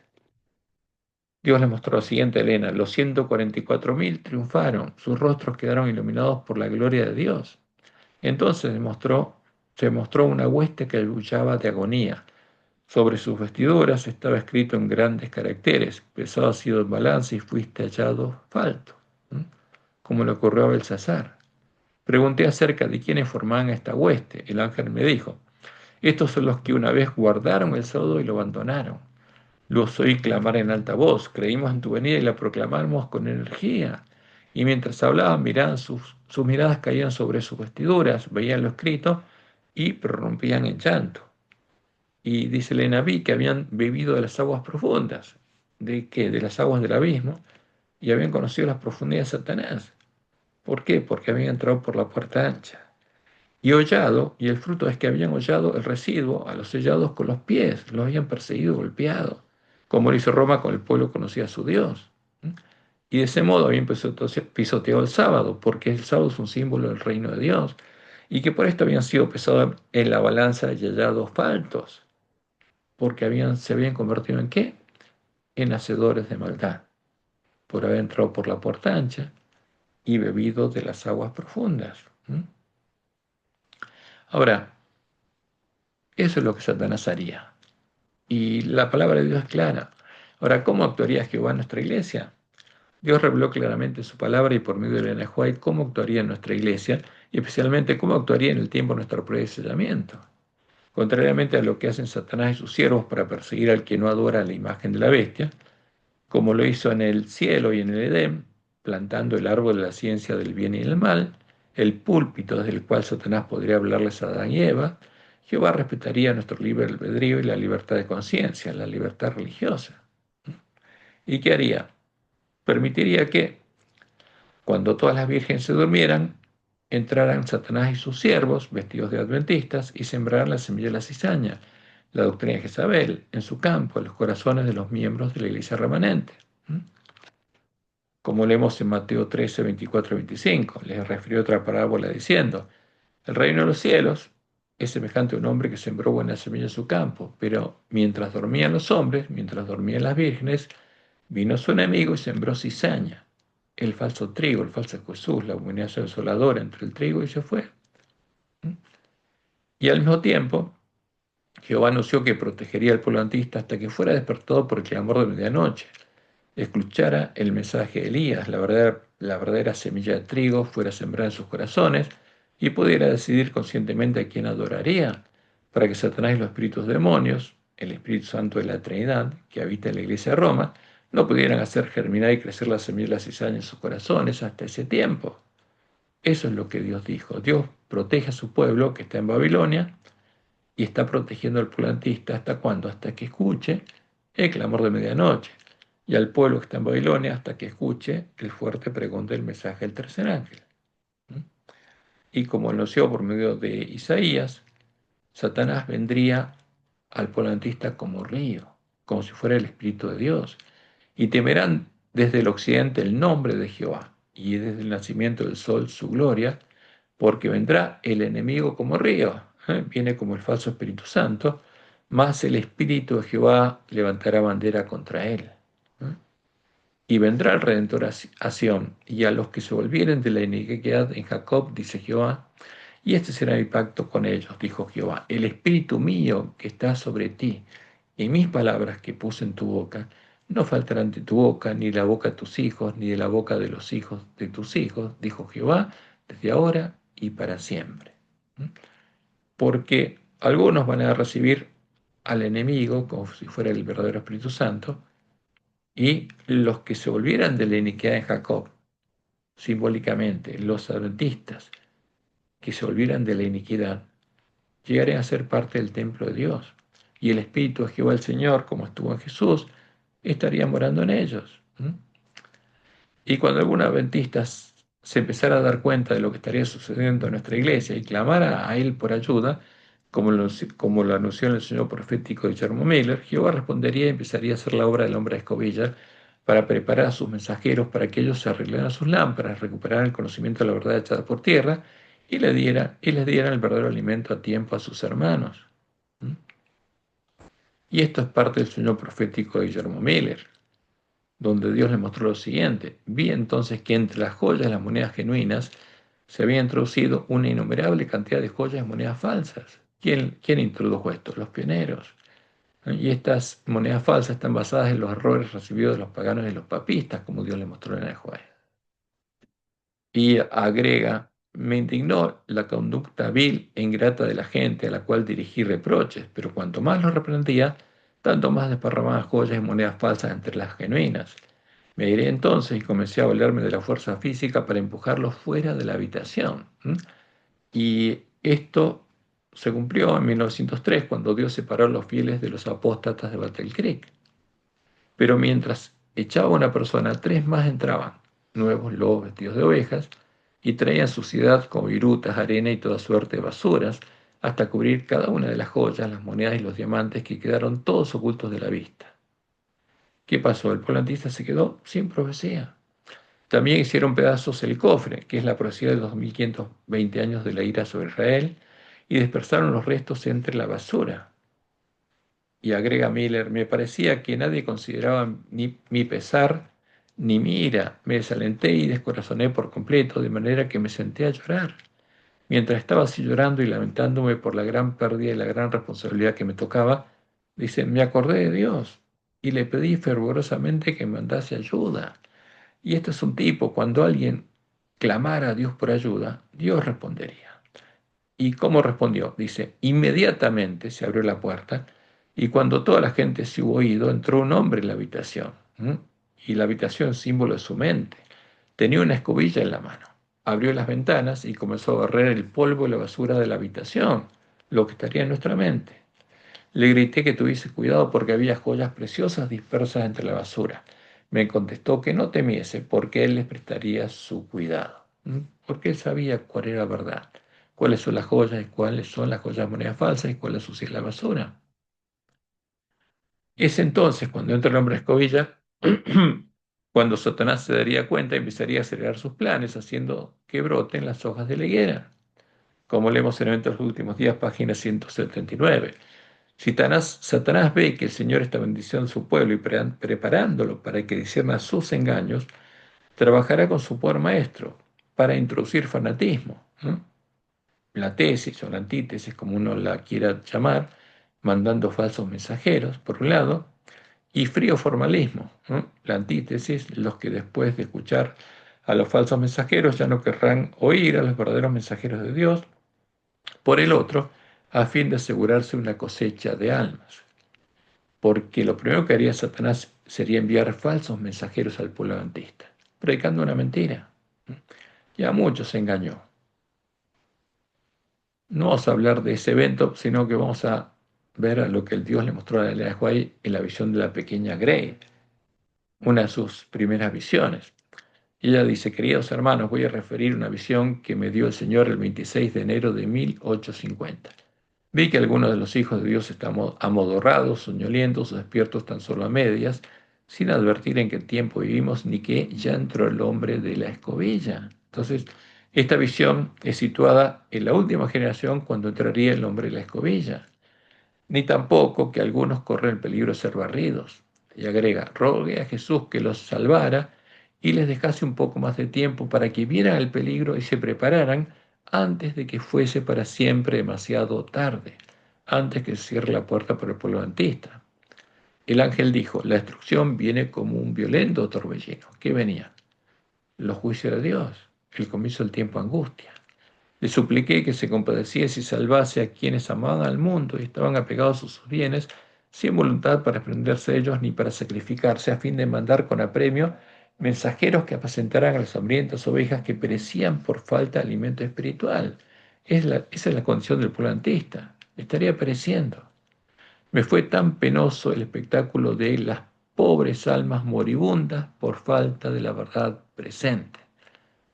Dios le mostró lo siguiente a Elena: los 144.000 triunfaron, sus rostros quedaron iluminados por la gloria de Dios. Entonces se mostró una hueste que luchaba de agonía. Sobre sus vestiduras estaba escrito en grandes caracteres: pesado ha sido el balance y fuiste hallado falto. ¿Mm? Como le ocurrió a Belsasar. Pregunté acerca de quiénes formaban esta hueste. El ángel me dijo: estos son los que una vez guardaron el sábado y lo abandonaron. Los oí clamar en alta voz: creímos en tu venida y la proclamamos con energía. Y mientras hablaban, miraban sus miradas caían sobre sus vestiduras, veían lo escrito y prorrumpían en llanto. Y dice Elena, vi que habían bebido de las aguas profundas. ¿De qué? De las aguas del abismo. Y habían conocido las profundidades de Satanás. ¿Por qué? Porque habían entrado por la puerta ancha. Y hollado, y el fruto es que habían hollado el residuo a los sellados con los pies, los habían perseguido, golpeado, como lo hizo Roma con el pueblo que conocía a su Dios. ¿Mm? Y de ese modo habían pisoteado el sábado, porque el sábado es un símbolo del reino de Dios, y que por esto habían sido pesados en la balanza y hallados faltos, porque se habían convertido ¿en qué? En hacedores de maldad, por haber entrado por la puerta ancha y bebido de las aguas profundas. ¿Mm? Ahora, eso es lo que Satanás haría. Y la palabra de Dios es clara. Ahora, ¿cómo actuaría Jehová en nuestra iglesia? Dios reveló claramente su palabra y por medio de Elena White cómo actuaría en nuestra iglesia y especialmente cómo actuaría en el tiempo de nuestro predestinamiento. Contrariamente a lo que hacen Satanás y sus siervos para perseguir al que no adora la imagen de la bestia, como lo hizo en el cielo y en el Edén, plantando el árbol de la ciencia del bien y del mal, el púlpito desde el cual Satanás podría hablarles a Adán y Eva, Jehová respetaría nuestro libre albedrío y la libertad de conciencia, la libertad religiosa. ¿Y qué haría? Permitiría que, cuando todas las vírgenes se durmieran, entraran Satanás y sus siervos, vestidos de adventistas, y sembraran la semilla de la cizaña, la doctrina de Jezabel, en su campo, en los corazones de los miembros de la iglesia remanente. Como leemos en Mateo 13, 24 y 25, les refirió otra parábola diciendo: el reino de los cielos es semejante a un hombre que sembró buena semilla en su campo, pero mientras dormían los hombres, mientras dormían las vírgenes, vino su enemigo y sembró cizaña, el falso trigo, el falso Jesús, la abominación desoladora entre el trigo, y se fue. Y al mismo tiempo, Jehová anunció que protegería al pueblo antista hasta que fuera despertado por el clamor de medianoche, escuchara el mensaje de Elías, la verdadera semilla de trigo fuera sembrada en sus corazones y pudiera decidir conscientemente a quién adoraría, para que Satanás y los espíritus demonios, el Espíritu Santo de la Trinidad, que habita en la iglesia de Roma, no pudieran hacer germinar y crecer la semilla de la cizaña en sus corazones hasta ese tiempo. Eso es lo que Dios dijo. Dios protege a su pueblo que está en Babilonia y está protegiendo al plantista. ¿Hasta cuándo? Hasta que escuche el clamor de medianoche. Y al pueblo que está en Babilonia hasta que escuche el fuerte pregón del mensaje del tercer ángel. Y como anunció por medio de Isaías, Satanás vendría al plantista como río, como si fuera el Espíritu de Dios. Y temerán desde el occidente el nombre de Jehová, y desde el nacimiento del sol su gloria, porque vendrá el enemigo como río, viene como el falso Espíritu Santo, mas el Espíritu de Jehová levantará bandera contra él. ¿eh? Y vendrá el Redentor a Sión, y a los que se volvieren de la iniquidad en Jacob, dice Jehová, y este será mi pacto con ellos, dijo Jehová, el Espíritu mío que está sobre ti, y mis palabras que puse en tu boca, no faltarán de tu boca, ni de la boca de tus hijos, ni de la boca de los hijos de tus hijos, dijo Jehová, desde ahora y para siempre. Porque algunos van a recibir al enemigo como si fuera el verdadero Espíritu Santo, y los que se volvieran de la iniquidad en Jacob, simbólicamente, los adventistas, que se volvieran de la iniquidad, llegarían a ser parte del templo de Dios. Y el Espíritu de Jehová el Señor, como estuvo en Jesús, estaría morando en ellos. Y cuando algún adventista se empezara a dar cuenta de lo que estaría sucediendo en nuestra iglesia y clamara a él por ayuda, como lo anunció en el sueño profético de Guillermo Miller, Jehová respondería y empezaría a hacer la obra del hombre de escobilla para preparar a sus mensajeros para que ellos se arreglaran sus lámparas, recuperaran el conocimiento de la verdad echada por tierra y les dieran el verdadero alimento a tiempo a sus hermanos. Y esto es parte del sueño profético de Guillermo Miller, donde Dios le mostró lo siguiente: vi entonces que entre las joyas y las monedas genuinas se había introducido una innumerable cantidad de joyas y monedas falsas. ¿Quién introdujo esto? Los pioneros. Y estas monedas falsas están basadas en los errores recibidos de los paganos y los papistas, como Dios le mostró en el juez. Y agrega, me indignó la conducta vil e ingrata de la gente a la cual dirigí reproches, pero cuanto más los reprendía, tanto más desparramaban joyas y monedas falsas entre las genuinas. Me iré entonces y comencé a valerme de la fuerza física para empujarlos fuera de la habitación. Y esto se cumplió en 1903, cuando Dios separó a los fieles de los apóstatas de Battle Creek. Pero mientras echaba a una persona, tres más entraban, nuevos lobos vestidos de ovejas, y traían suciedad como virutas, arena y toda suerte de basuras, hasta cubrir cada una de las joyas, las monedas y los diamantes que quedaron todos ocultos de la vista. ¿Qué pasó? El volantista se quedó sin profecía. También hicieron pedazos el cofre, que es la profecía de los 2520 años de la ira sobre Israel, y dispersaron los restos entre la basura. Y agrega Miller, me parecía que nadie consideraba ni mi pesar ni mi ira. Me desalenté y descorazoné por completo, de manera que me senté a llorar. Mientras estaba así llorando y lamentándome por la gran pérdida y la gran responsabilidad que me tocaba, dice, me acordé de Dios y le pedí fervorosamente que me mandase ayuda. Y este es un tipo, cuando alguien clamara a Dios por ayuda, Dios respondería. ¿Y cómo respondió? Dice, inmediatamente se abrió la puerta y cuando toda la gente se hubo ido, entró un hombre en la habitación. Y la habitación, símbolo de su mente, tenía una escobilla en la mano. Abrió las ventanas y comenzó a barrer el polvo y la basura de la habitación, lo que estaría en nuestra mente. Le grité que tuviese cuidado porque había joyas preciosas dispersas entre la basura. Me contestó que no temiese porque él les prestaría su cuidado. Porque él sabía cuál era la verdad, cuáles son las joyas y cuáles son las joyas monedas falsas y cuál es sucia la basura. Es entonces cuando entra el hombre escobilla, cuando Satanás se daría cuenta y empezaría a acelerar sus planes, haciendo que broten las hojas de la higuera, como leemos en Eventos de los Últimos Días, página 179. Si Satanás ve que el Señor está bendiciendo a su pueblo y preparándolo para que discierna sus engaños, trabajará con su poder maestro para introducir fanatismo, la tesis o la antítesis, como uno la quiera llamar, mandando falsos mensajeros, por un lado, y frío formalismo, la antítesis, los que después de escuchar a los falsos mensajeros ya no querrán oír a los verdaderos mensajeros de Dios, por el otro, a fin de asegurarse una cosecha de almas. Porque lo primero que haría Satanás sería enviar falsos mensajeros al pueblo adventista, predicando una mentira. Y a muchos se engañó. No vamos a hablar de ese evento, sino que vamos a ver a lo que el Dios le mostró a Elena White en la visión de la pequeña Grey, una de sus primeras visiones. Y ella dice: queridos hermanos, voy a referir una visión que me dio el Señor el 26 de enero de 1850. Vi que algunos de los hijos de Dios están amodorrados, soñolientos o despiertos tan solo a medias, sin advertir en qué tiempo vivimos ni que ya entró el hombre de la escobilla. Entonces, esta visión es situada en la última generación, cuando entraría el hombre de la escobilla. Ni tampoco que algunos corren el peligro de ser barridos. Y agrega: rogué a Jesús que los salvara y les dejase un poco más de tiempo para que vieran el peligro y se prepararan antes de que fuese para siempre demasiado tarde, antes que se cierre la puerta por el pueblo adventista. El ángel dijo: la destrucción viene como un violento torbellino. ¿Qué venía? Los juicios de Dios, el comienzo del tiempo de angustia. Le supliqué que se compadeciese y salvase a quienes amaban al mundo y estaban apegados a sus bienes, sin voluntad para desprenderse de ellos ni para sacrificarse, a fin de mandar con apremio mensajeros que apacentaran a las hambrientas ovejas que perecían por falta de alimento espiritual. Esa es la condición del pueblo adventista. Estaría pereciendo. Me fue tan penoso el espectáculo de las pobres almas moribundas por falta de la verdad presente.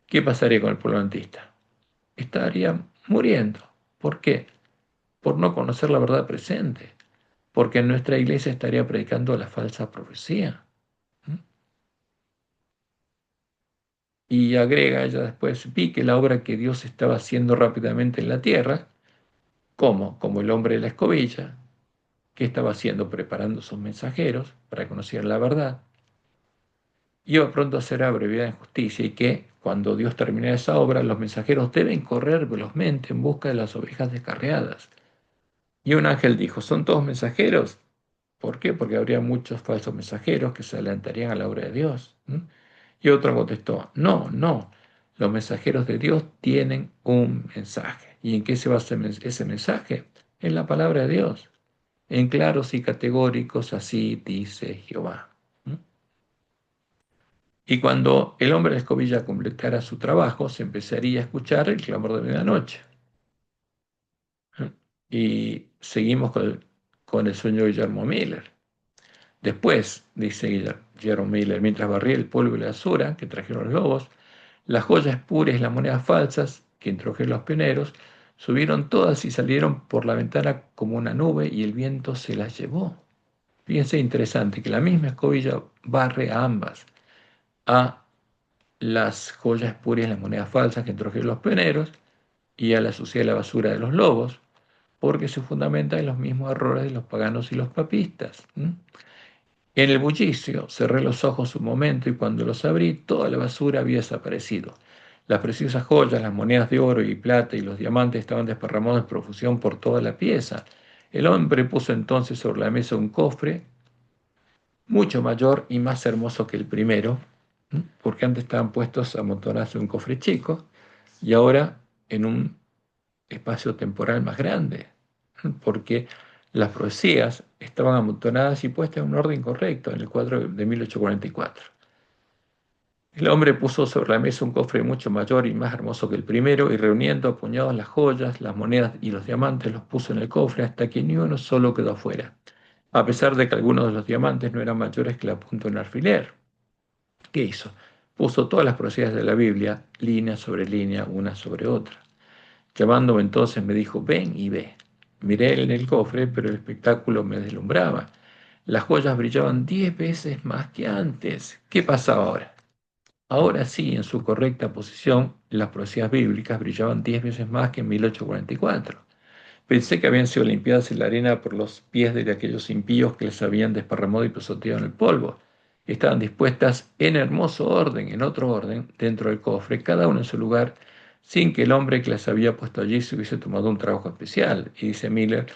¿Qué pasaría con el pueblo adventista? Estaría muriendo. ¿Por qué? Por no conocer la verdad presente. Porque en nuestra iglesia estaría predicando la falsa profecía. ¿Mm? Y agrega ella después: vi que la obra que Dios estaba haciendo rápidamente en la tierra, ¿cómo? Como el hombre de la escobilla, que estaba haciendo, preparando sus mensajeros para conocer la verdad, iba pronto a ser abreviada en justicia, y que, cuando Dios termine esa obra, los mensajeros deben correr velozmente en busca de las ovejas descarriadas. Y un ángel dijo: ¿son todos mensajeros? ¿Por qué? Porque habría muchos falsos mensajeros que se adelantarían a la obra de Dios. Y otro contestó: no, no, los mensajeros de Dios tienen un mensaje. ¿Y en qué se basa ese mensaje? En la palabra de Dios, en claros y categóricos: así dice Jehová. Y cuando el hombre de la escobilla completara su trabajo, se empezaría a escuchar el clamor de medianoche. Y seguimos con el sueño de Guillermo Miller. Después, dice Guillermo Miller, mientras barría el polvo y la basura que trajeron los lobos, las joyas puras y las monedas falsas que introdujeron los pioneros, subieron todas y salieron por la ventana como una nube, y el viento se las llevó. Fíjense, interesante que la misma escobilla barre a ambas, a las joyas puras y las monedas falsas que introdujeron los pioneros, y a la suciedad y la basura de los lobos, porque se fundamenta en los mismos errores de los paganos y los papistas. En el bullicio cerré los ojos un momento, y cuando los abrí, toda la basura había desaparecido. Las preciosas joyas, las monedas de oro y plata y los diamantes estaban desparramados en profusión por toda la pieza. El hombre puso entonces sobre la mesa un cofre mucho mayor y más hermoso que el primero, porque antes estaban puestos amontonados en un cofre chico y ahora en un espacio temporal más grande, porque las profecías estaban amontonadas y puestas en un orden correcto en el cuadro de 1844. El hombre puso sobre la mesa un cofre mucho mayor y más hermoso que el primero, y reuniendo a puñados las joyas, las monedas y los diamantes, los puso en el cofre hasta que ni uno solo quedó afuera, a pesar de que algunos de los diamantes no eran mayores que la punta de un alfiler. ¿Qué hizo? Puso todas las profecías de la Biblia, línea sobre línea, una sobre otra. Llamándome entonces me dijo: ven y ve. Miré en el cofre, pero el espectáculo me deslumbraba. Las joyas brillaban 10 veces más que antes. ¿Qué pasaba ahora? Ahora sí, en su correcta posición, las profecías bíblicas brillaban 10 veces más que en 1844. Pensé que habían sido limpiadas en la arena por los pies de aquellos impíos que les habían desparramado y pisoteado en el polvo. Estaban dispuestas en hermoso orden, en otro orden, dentro del cofre, cada uno en su lugar, sin que el hombre que las había puesto allí se hubiese tomado un trabajo especial. Y dice Miller: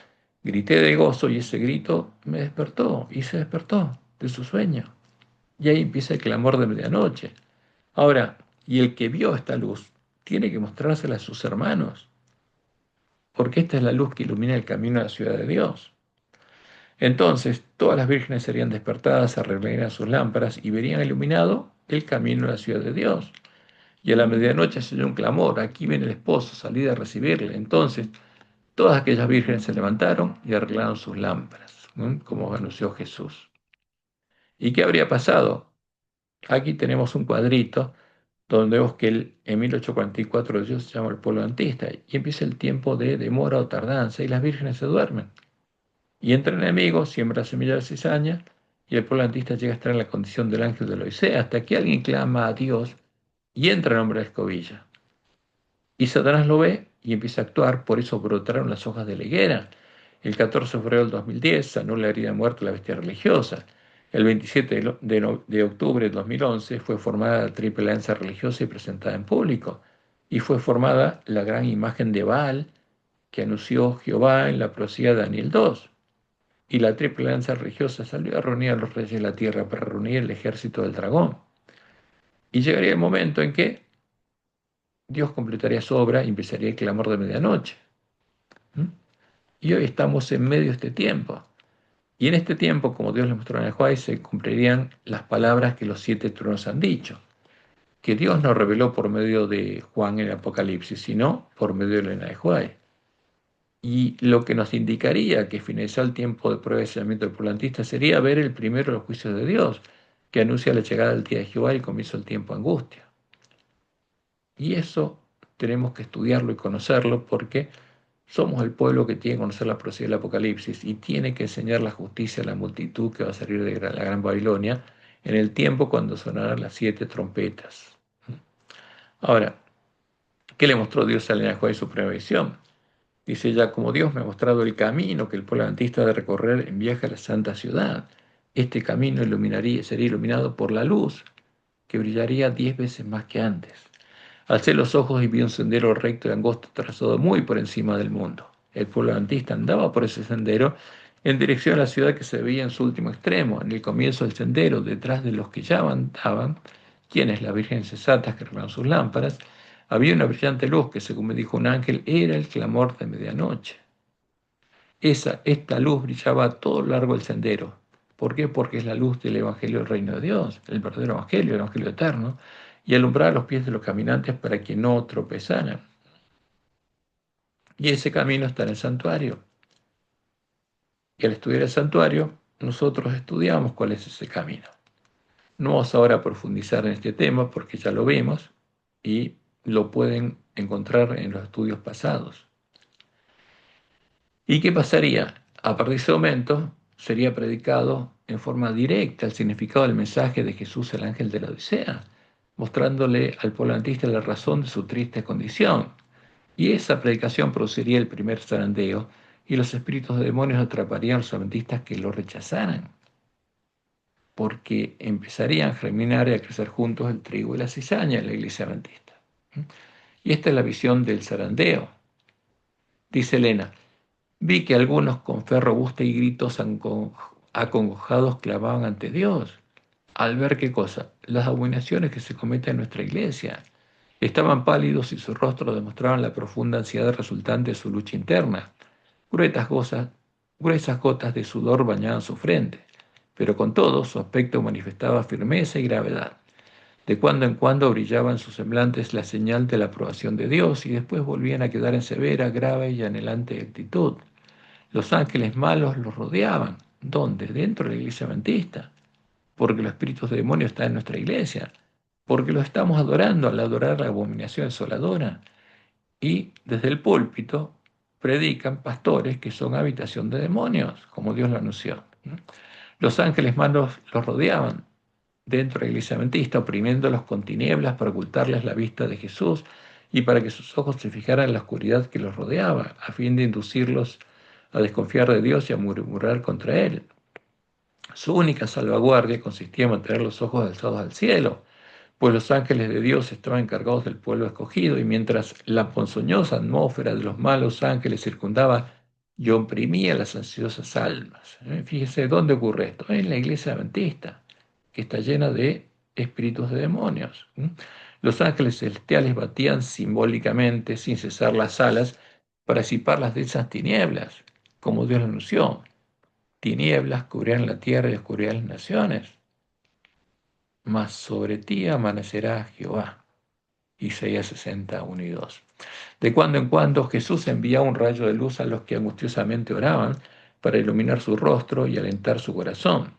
grité de gozo, y ese grito me despertó, y se despertó de su sueño. Y ahí empieza el clamor de medianoche. Ahora, y el que vio esta luz tiene que mostrársela a sus hermanos, porque esta es la luz que ilumina el camino a la ciudad de Dios. Entonces todas las vírgenes serían despertadas, arreglarían sus lámparas y verían iluminado el camino a la ciudad de Dios. Y a la medianoche se oyó un clamor: aquí viene el esposo, salid a recibirle. Entonces todas aquellas vírgenes se levantaron y arreglaron sus lámparas, ¿no?, como anunció Jesús. ¿Y qué habría pasado? Aquí tenemos un cuadrito donde vemos que en 1844 Dios se llama el pueblo adventista y empieza el tiempo de demora o tardanza y las vírgenes se duermen. Y entra el enemigo, siembra semilla de cizaña y el pueblo adventista llega a estar en la condición del ángel de la Odisea hasta que alguien clama a Dios y entra el hombre de escobilla. Y Satanás lo ve y empieza a actuar, por eso brotaron las hojas de la higuera. El 14 de febrero del 2010 sanó la herida de muerte de la bestia religiosa. El 27 de octubre de 2011 fue formada la Triple Alianza Religiosa y presentada en público. Y fue formada la gran imagen de Baal que anunció Jehová en la profecía de Daniel 2. Y la Triple Alianza Religiosa salió a reunir a los reyes de la tierra para reunir el ejército del dragón. Y llegaría el momento en que Dios completaría su obra y empezaría el clamor de medianoche. ¿Mm? Y hoy estamos en medio de este tiempo. Y en este tiempo, como Dios le mostró en el Juárez, se cumplirían las palabras que los 7 tronos han dicho, que Dios no reveló por medio de Juan en el Apocalipsis, sino por medio de Elena de Juárez. Y lo que nos indicaría que finalizó el tiempo de prueba y sellamiento del plantista sería ver el primero de los juicios de Dios, que anuncia la llegada del día de Jehová y el comienzo del tiempo de angustia. Y eso tenemos que estudiarlo y conocerlo porque somos el pueblo que tiene que conocer la profecía del Apocalipsis y tiene que enseñar la justicia a la multitud que va a salir de la Gran Babilonia en el tiempo cuando sonarán las 7 trompetas. Ahora, ¿qué le mostró Dios a Elena de su primera visión? Dice ella: como Dios me ha mostrado el camino que el pueblo adventista ha de recorrer en viaje a la santa ciudad, este camino sería iluminado por la luz, que brillaría 10 veces más que antes. Alcé los ojos y vi un sendero recto y angosto trazado muy por encima del mundo. El pueblo adventista andaba por ese sendero en dirección a la ciudad que se veía en su último extremo. En el comienzo del sendero, detrás de los que ya avanzaban, quienes, las vírgenes sensatas que arreglaron sus lámparas, había una brillante luz que, según me dijo un ángel, era el clamor de medianoche. Esta luz brillaba a todo lo largo del sendero. ¿Por qué? Porque es la luz del Evangelio del Reino de Dios, el verdadero Evangelio, el Evangelio eterno, y alumbrar los pies de los caminantes para que no tropezaran. Y ese camino está en el santuario. Y al estudiar el santuario, nosotros estudiamos cuál es ese camino. No vamos ahora a profundizar en este tema porque ya lo vemos y lo pueden encontrar en los estudios pasados. ¿Y qué pasaría? A partir de ese momento sería predicado en forma directa el significado del mensaje de Jesús, el ángel de la Odisea, mostrándole al pueblo adventista la razón de su triste condición. Y esa predicación produciría el primer zarandeo y los espíritus de demonios atraparían a los adventistas que lo rechazaran, porque empezarían a germinar y a crecer juntos el trigo y la cizaña en la iglesia adventista. Y esta es la visión del zarandeo. Dice Elena: vi que algunos con fe robusta y gritos acongojados clamaban ante Dios, al ver qué cosa, las abominaciones que se cometen en nuestra iglesia. Estaban pálidos y sus rostros demostraban la profunda ansiedad resultante de su lucha interna. Gruesas gotas de sudor bañaban su frente, pero con todo su aspecto manifestaba firmeza y gravedad. De cuando en cuando brillaba en sus semblantes la señal de la aprobación de Dios y después volvían a quedar en severa, grave y anhelante actitud. Los ángeles malos los rodeaban. ¿Dónde? Dentro de la iglesia adventista. Porque los espíritus de demonios están en nuestra iglesia. Porque los estamos adorando al adorar la abominación desoladora. Y desde el púlpito predican pastores que son habitación de demonios, como Dios lo anunció. Los ángeles malos los rodeaban dentro de la iglesia adventista, oprimiéndolos con tinieblas para ocultarles la vista de Jesús y para que sus ojos se fijaran en la oscuridad que los rodeaba, a fin de inducirlos a desconfiar de Dios y a murmurar contra Él. Su única salvaguardia consistía en mantener los ojos alzados al cielo, pues los ángeles de Dios estaban encargados del pueblo escogido, y mientras la ponzoñosa atmósfera de los malos ángeles circundaba y oprimía las ansiosas almas. Fíjese dónde ocurre esto: en la iglesia adventista, que está llena de espíritus de demonios. Los ángeles celestiales batían simbólicamente sin cesar las alas para disiparlas de esas tinieblas, como Dios lo anunció. tinieblas cubrirán la tierra y oscuridad las naciones, mas sobre ti amanecerá Jehová. Isaías 61 y 2. De cuando en cuando Jesús enviaba un rayo de luz a los que angustiosamente oraban para iluminar su rostro y alentar su corazón.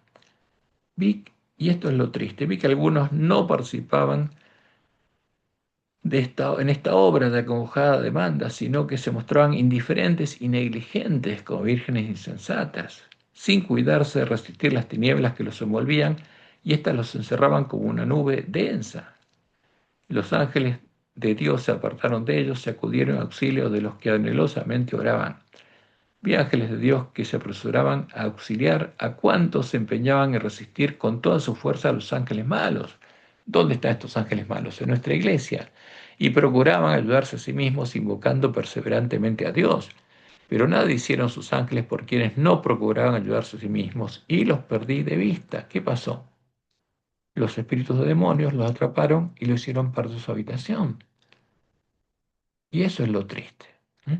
Y esto es lo triste, vi que algunos no participaban en esta obra de acongojada demanda, sino que se mostraban indiferentes y negligentes como vírgenes insensatas, sin cuidarse de resistir las tinieblas que los envolvían, y éstas los encerraban como una nube densa. Los ángeles de Dios se apartaron de ellos, se acudieron en auxilio de los que anhelosamente oraban. Vi ángeles de Dios que se apresuraban a auxiliar a cuantos se empeñaban en resistir con toda su fuerza a los ángeles malos. ¿Dónde están estos ángeles malos? En nuestra iglesia. Y procuraban ayudarse a sí mismos invocando perseverantemente a Dios. Pero nada hicieron sus ángeles por quienes no procuraban ayudarse a sí mismos, y los perdí de vista. ¿Qué pasó? Los espíritus de demonios los atraparon y lo hicieron parte de su habitación. Y eso es lo triste. ¿Mm?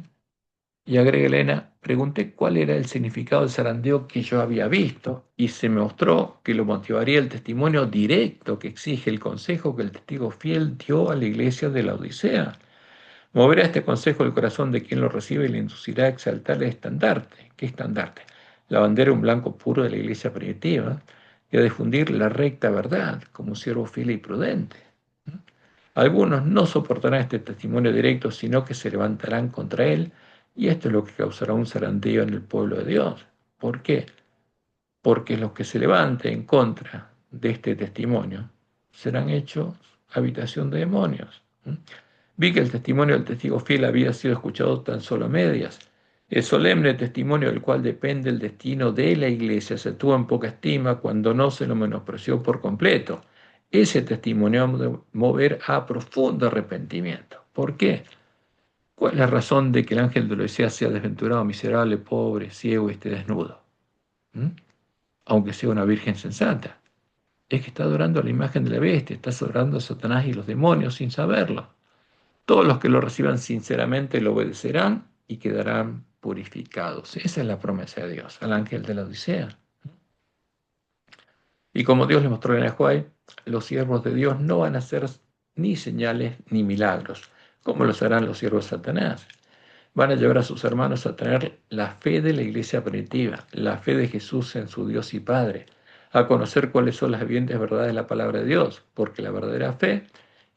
Y agrega Elena, pregunté cuál era el significado del zarandeo que yo había visto y se me mostró que lo motivaría el testimonio directo que exige el consejo que el testigo fiel dio a la iglesia de la Odisea. Moverá este consejo el corazón de quien lo recibe y le inducirá a exaltar el estandarte. ¿Qué estandarte? La bandera un blanco puro de la iglesia primitiva y a difundir la recta verdad como un siervo fiel y prudente. Algunos no soportarán este testimonio directo, sino que se levantarán contra él, y esto es lo que causará un zarandeo en el pueblo de Dios. ¿Por qué? Porque los que se levanten en contra de este testimonio serán hechos habitación de demonios. Vi que el testimonio del testigo fiel había sido escuchado tan solo a medias. El solemne testimonio del cual depende el destino de la iglesia se tuvo en poca estima cuando no se lo menospreció por completo. Ese testimonio ha de mover a profundo arrepentimiento. ¿Por qué? ¿Cuál es la razón de que el ángel de la Odisea sea desventurado, miserable, pobre, ciego y esté desnudo? ¿Mm? Aunque sea una virgen sensata. Es que está adorando a la imagen de la bestia, está adorando a Satanás y los demonios sin saberlo. Todos los que lo reciban sinceramente lo obedecerán y quedarán purificados. Esa es la promesa de Dios al ángel de la Odisea. Y como Dios le mostró en Ajuay, los siervos de Dios no van a hacer ni señales ni milagros, como los harán los siervos de Satanás. Van a llevar a sus hermanos a tener la fe de la iglesia primitiva, la fe de Jesús en su Dios y Padre, a conocer cuáles son las evidentes verdades de la palabra de Dios, porque la verdadera fe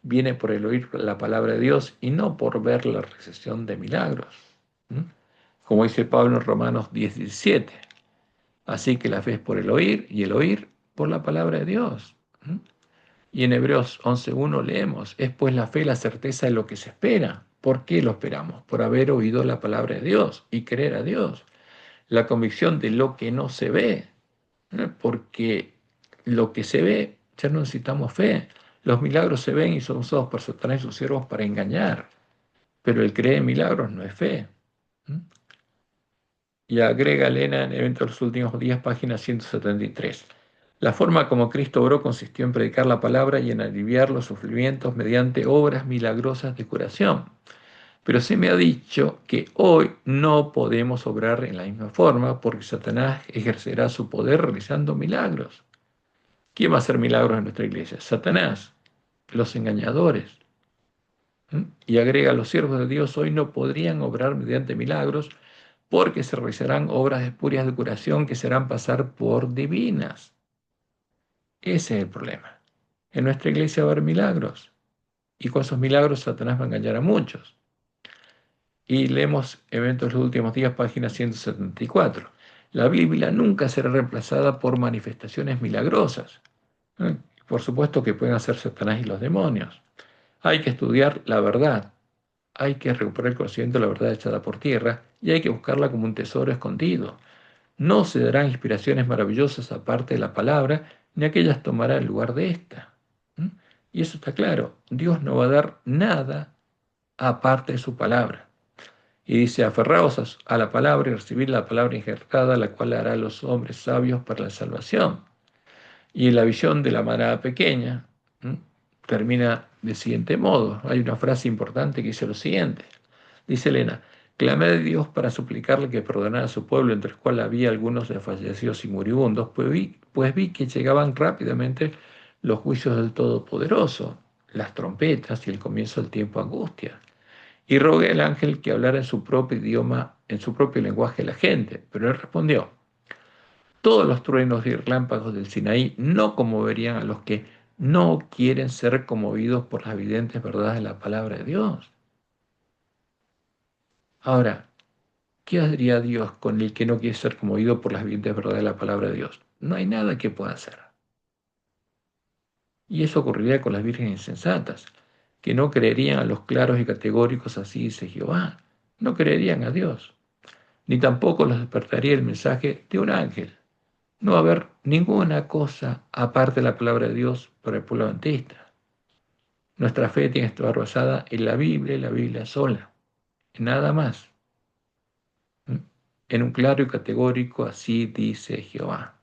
viene por el oír la palabra de Dios y no por ver la recesión de milagros. ¿Mm? Como dice Pablo en Romanos 10:17. Así que la fe es por el oír y el oír por la palabra de Dios. ¿Mm? Y en Hebreos 11:1 leemos, es pues la fe la certeza de lo que se espera. ¿Por qué lo esperamos? Por haber oído la palabra de Dios y creer a Dios. La convicción de lo que no se ve, porque lo que se ve, ya no necesitamos fe. Los milagros se ven y son usados por Satanás y sus siervos para engañar, pero el creer en milagros no es fe. ¿Mm? Y agrega Elena en Eventos de los Últimos Días, página 173. La forma como Cristo obró consistió en predicar la palabra y en aliviar los sufrimientos mediante obras milagrosas de curación. Pero se me ha dicho que hoy no podemos obrar en la misma forma porque Satanás ejercerá su poder realizando milagros. ¿Quién va a hacer milagros en nuestra iglesia? Satanás, los engañadores. Y agrega, los siervos de Dios hoy no podrían obrar mediante milagros porque se realizarán obras espurias de curación que serán pasar por divinas. Ese es el problema. En nuestra iglesia va a haber milagros y con esos milagros Satanás va a engañar a muchos. Y leemos Eventos de los Últimos Días, página 174. La Biblia nunca será reemplazada por manifestaciones milagrosas. Por supuesto que pueden hacer Satanás y los demonios. Hay que estudiar la verdad. Hay que recuperar el conocimiento de la verdad echada por tierra y hay que buscarla como un tesoro escondido. No se darán inspiraciones maravillosas aparte de la palabra, ni aquellas tomarán el lugar de esta. ¿Mm? Y eso está claro. Dios no va a dar nada aparte de su palabra. Y dice, aferraos a la palabra y recibid la palabra injertada, la cual hará a los hombres sabios para la salvación. Y en la visión de la manada pequeña, termina del siguiente modo. Hay una frase importante que dice lo siguiente. Dice Elena, Clamé a Dios para suplicarle que perdonara a su pueblo, entre el cual había algunos desfallecidos y moribundos, pues vi que llegaban rápidamente los juicios del Todopoderoso, las trompetas y el comienzo del tiempo de angustia. Y rogué al ángel que hablara en su propio idioma, en su propio lenguaje a la gente, pero él respondió: todos los truenos y relámpagos del Sinaí no conmoverían a los que no quieren ser conmovidos por las evidentes verdades de la palabra de Dios. Ahora, ¿qué haría Dios con el que no quiere ser conmovido por las evidentes verdades de la palabra de Dios? No hay nada que pueda hacer. Y eso ocurriría con las vírgenes insensatas, que no creerían a los claros y categóricos, así dice Jehová. No creerían a Dios, ni tampoco los despertaría el mensaje de un ángel. No va a haber ninguna cosa aparte de la palabra de Dios para el pueblo adventista. Nuestra fe tiene que estar basada en la Biblia sola, en nada más. En un claro y categórico, así dice Jehová.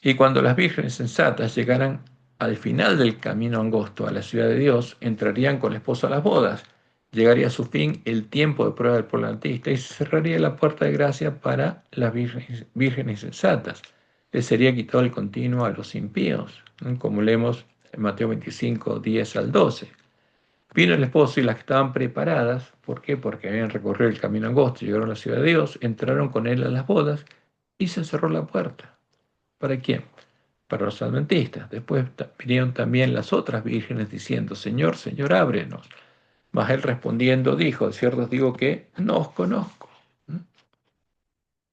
Y cuando las vírgenes sensatas llegaran al final del camino angosto a la ciudad de Dios, entrarían con el esposo a las bodas. Llegaría a su fin el tiempo de prueba del pueblo adventista y se cerraría la puerta de gracia para las vírgenes sensatas. Les sería quitado el continuo a los impíos, como leemos en Mateo 25, 10 al 12. Vino el esposo y las que estaban preparadas, ¿por qué? Porque habían recorrido el camino angosto, llegaron a la ciudad de Dios, entraron con él a las bodas y se cerró la puerta. ¿Para quién? Para los adventistas. Después vinieron también las otras vírgenes diciendo: Señor, Señor, ábrenos. Mas él respondiendo dijo: de cierto os digo que no os conozco.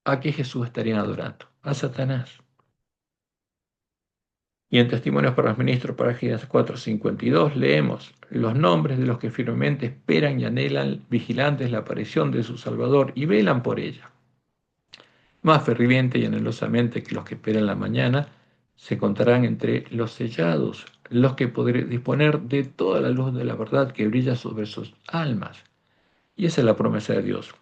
¿A qué Jesús estarían adorando? A Satanás. Y en Testimonios para los Ministros, páginas 452, leemos: los nombres de los que firmemente esperan y anhelan, vigilantes la aparición de su Salvador, y velan por ella. Más ferviente y anhelosamente que los que esperan la mañana, se contarán entre los sellados, los que podrán disponer de toda la luz de la verdad que brilla sobre sus almas. Y esa es la promesa de Dios.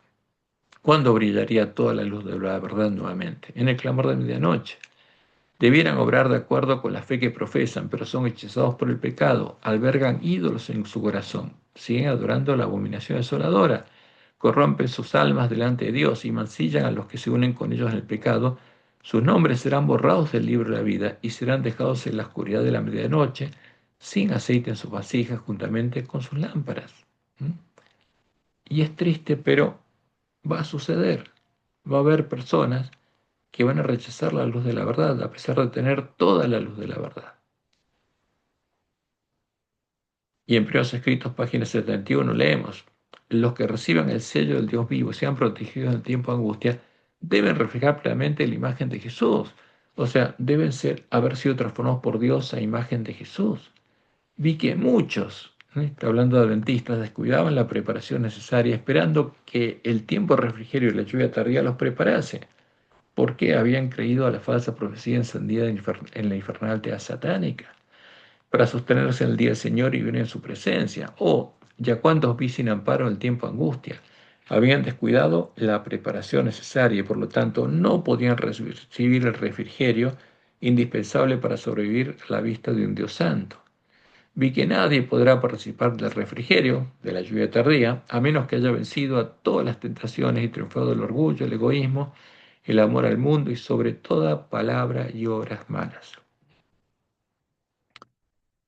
¿Cuándo brillaría toda la luz de la verdad nuevamente? En el clamor de medianoche. Debieran obrar de acuerdo con la fe que profesan, pero son hechizados por el pecado, albergan ídolos en su corazón, siguen adorando la abominación desoladora, corrompen sus almas delante de Dios y mancillan a los que se unen con ellos en el pecado. Sus nombres serán borrados del libro de la vida y serán dejados en la oscuridad de la medianoche, sin aceite en sus vasijas, juntamente con sus lámparas. ¿Mm? Y es triste, pero va a suceder. Va a haber personas que van a rechazar la luz de la verdad, a pesar de tener toda la luz de la verdad. Y en Primeros Escritos, página 71, leemos: los que reciban el sello del Dios vivo y sean protegidos en el tiempo de angustia, deben reflejar plenamente la imagen de Jesús. O sea, deben haber sido transformados por Dios a imagen de Jesús. Vi que muchos, está hablando de adventistas, descuidaban la preparación necesaria, esperando que el tiempo de refrigerio y la lluvia tardía los preparase, porque habían creído a la falsa profecía encendida en la infernal tea satánica, para sostenerse en el día del Señor y vivir en su presencia. Oh, ya cuántos vi sin amparo en el tiempo de angustia. Habían descuidado la preparación necesaria y por lo tanto no podían recibir el refrigerio indispensable para sobrevivir a la vista de un Dios santo. Vi que nadie podrá participar del refrigerio, de la lluvia tardía, a menos que haya vencido a todas las tentaciones y triunfado el orgullo, el egoísmo, el amor al mundo y sobre toda palabra y obras malas.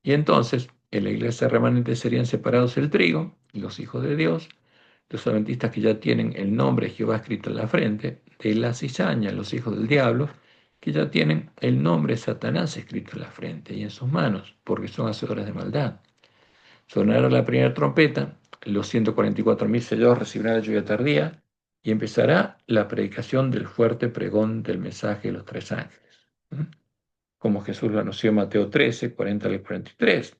Y entonces, en la iglesia remanente serían separados el trigo, los hijos de Dios, los adventistas que ya tienen el nombre de Jehová escrito en la frente, de la cizaña, los hijos del diablo, que ya tienen el nombre de Satanás escrito en la frente y en sus manos, porque son hacedores de maldad. Sonará la primera trompeta, los 144.000 sellados recibirán la lluvia tardía y empezará la predicación del fuerte pregón del mensaje de los tres ángeles, como Jesús lo anunció en Mateo 13, 40 al 43.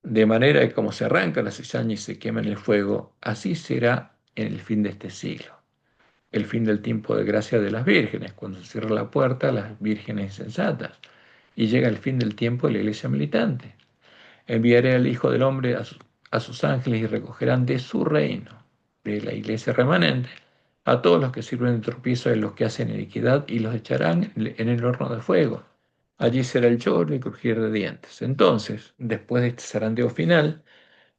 De manera que como se arranca la cizaña y se quema en el fuego, así será en el fin de este siglo, el fin del tiempo de gracia de las vírgenes, cuando se cierra la puerta a las vírgenes insensatas, y llega el fin del tiempo de la iglesia militante. Enviaré al Hijo del Hombre a sus ángeles y recogerán de su reino, de la iglesia remanente, a todos los que sirven de tropiezo y los que hacen iniquidad y los echarán en el horno de fuego. Allí será el lloro y crujir de dientes. Entonces, después de este zarandeo final,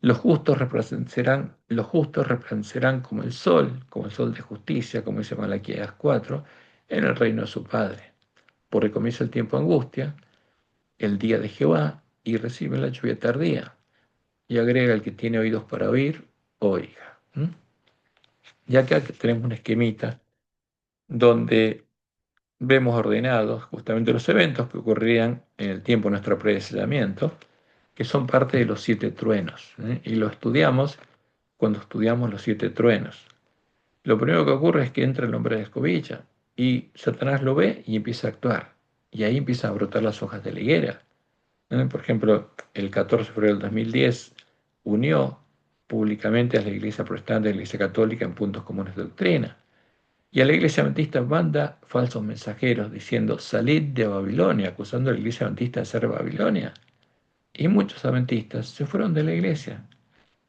Los justos resplandecerán como el sol de justicia, como dice Malaquías 4, en el reino de su Padre. Porque comienza el tiempo de angustia, el día de Jehová, y reciben la lluvia tardía. Y agrega: el que tiene oídos para oír, oiga. Y acá tenemos un esquemita donde vemos ordenados justamente los eventos que ocurrirían en el tiempo de nuestro predestinamiento, que son parte de los 7 truenos, y lo estudiamos cuando estudiamos los 7 truenos. Lo primero que ocurre es que entra el hombre de escobilla y Satanás lo ve y empieza a actuar. Y ahí empiezan a brotar las hojas de la higuera. Por ejemplo, el 14 de febrero del 2010 unió públicamente a la Iglesia protestante y la Iglesia católica en puntos comunes de doctrina. Y a la Iglesia adventista manda falsos mensajeros diciendo: salid de Babilonia, acusando a la Iglesia adventista de ser Babilonia. Y muchos adventistas se fueron de la Iglesia,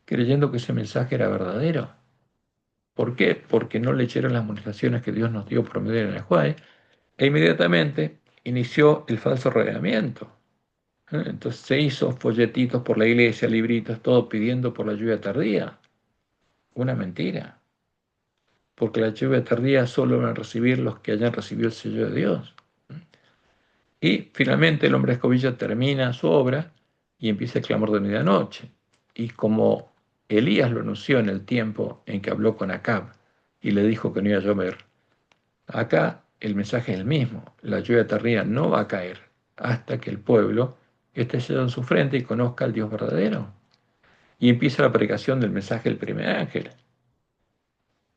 creyendo que ese mensaje era verdadero. ¿Por qué? Porque no leyeron las amonestaciones que Dios nos dio por medio de Nehuay, e inmediatamente inició el falso revelamiento. Entonces se hizo folletitos por la iglesia, libritos, todo pidiendo por la lluvia tardía. Una mentira. Porque la lluvia tardía solo van a recibir los que hayan recibido el sello de Dios. Y finalmente el hombre de escobilla termina su obra y empieza el clamor de medianoche. Y como Elías lo anunció en el tiempo en que habló con Acab y le dijo que no iba a llover, acá el mensaje es el mismo: la lluvia tardía no va a caer hasta que el pueblo esté sellado en su frente y conozca al Dios verdadero. Y empieza la predicación del mensaje del primer ángel.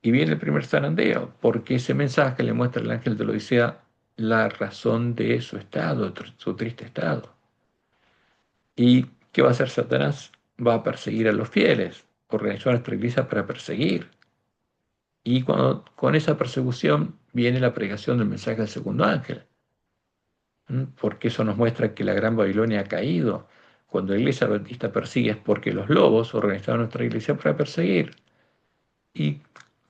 Y viene el primer zarandeo, porque ese mensaje le muestra al ángel de la Odisea la razón de su estado, su triste estado. ¿Y qué va a hacer Satanás? Va a perseguir a los fieles, organizó a nuestra iglesia para perseguir. Y con esa persecución viene la predicación del mensaje del segundo ángel. Porque eso nos muestra que la Gran Babilonia ha caído. Cuando la iglesia adventista persigue es porque los lobos organizaron nuestra iglesia para perseguir. Y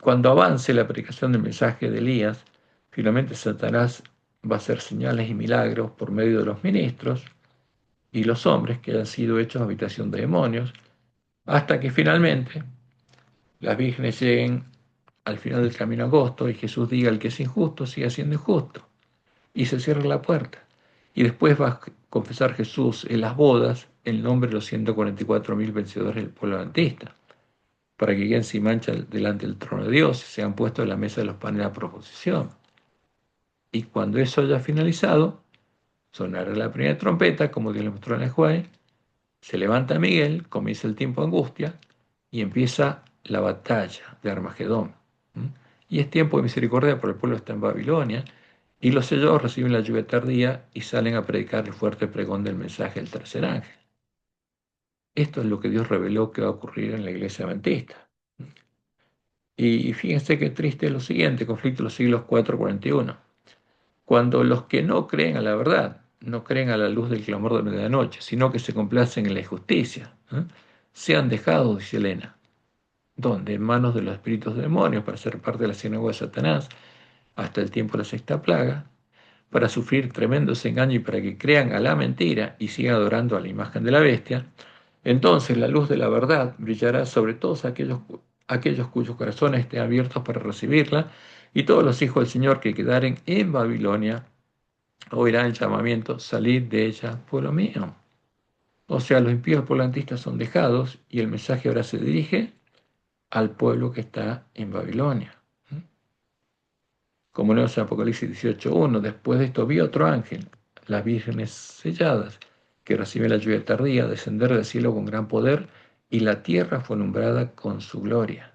cuando avance la predicación del mensaje de Elías, finalmente Satanás va a hacer señales y milagros por medio de los ministros y los hombres que hayan sido hechos habitación de demonios, hasta que finalmente las vírgenes lleguen al final del camino angosto y Jesús diga: el que es injusto siga siendo injusto, y se cierra la puerta. Y después va a confesar Jesús en las bodas el nombre de los 144.000 vencedores del pueblo adventista, para que queden sin mancha delante del trono de Dios y sean puestos en la mesa de los panes de la proposición. Y cuando eso haya finalizado, sonará la primera trompeta, como Dios le mostró en el juez, se levanta Miguel, comienza el tiempo de angustia y empieza la batalla de Armagedón. Y es tiempo de misericordia, porque el pueblo está en Babilonia y los sellados reciben la lluvia tardía y salen a predicar el fuerte pregón del mensaje del tercer ángel. Esto es lo que Dios reveló que va a ocurrir en la iglesia adventista. Y fíjense qué triste es lo siguiente: conflicto de los siglos 4:41. Cuando los que no creen a la verdad, no creen a la luz del clamor de medianoche, sino que se complacen en la injusticia, sean dejados, dice Elena. ¿Dónde? En manos de los espíritus de demonios, para ser parte de la sinagoga de Satanás, hasta el tiempo de la sexta plaga, para sufrir tremendos engaños y para que crean a la mentira y sigan adorando a la imagen de la bestia. Entonces la luz de la verdad brillará sobre todos aquellos cuyos corazones estén abiertos para recibirla, y todos los hijos del Señor que quedaren en Babilonia oirán el llamamiento: salid de ella, pueblo mío. O sea, los impíos polantistas son dejados y el mensaje ahora se dirige al pueblo que está en Babilonia. Como leemos en Apocalipsis 18:1, después de esto vi otro ángel, las vírgenes selladas, que reciben la lluvia tardía, descender del cielo con gran poder, y la tierra fue alumbrada con su gloria.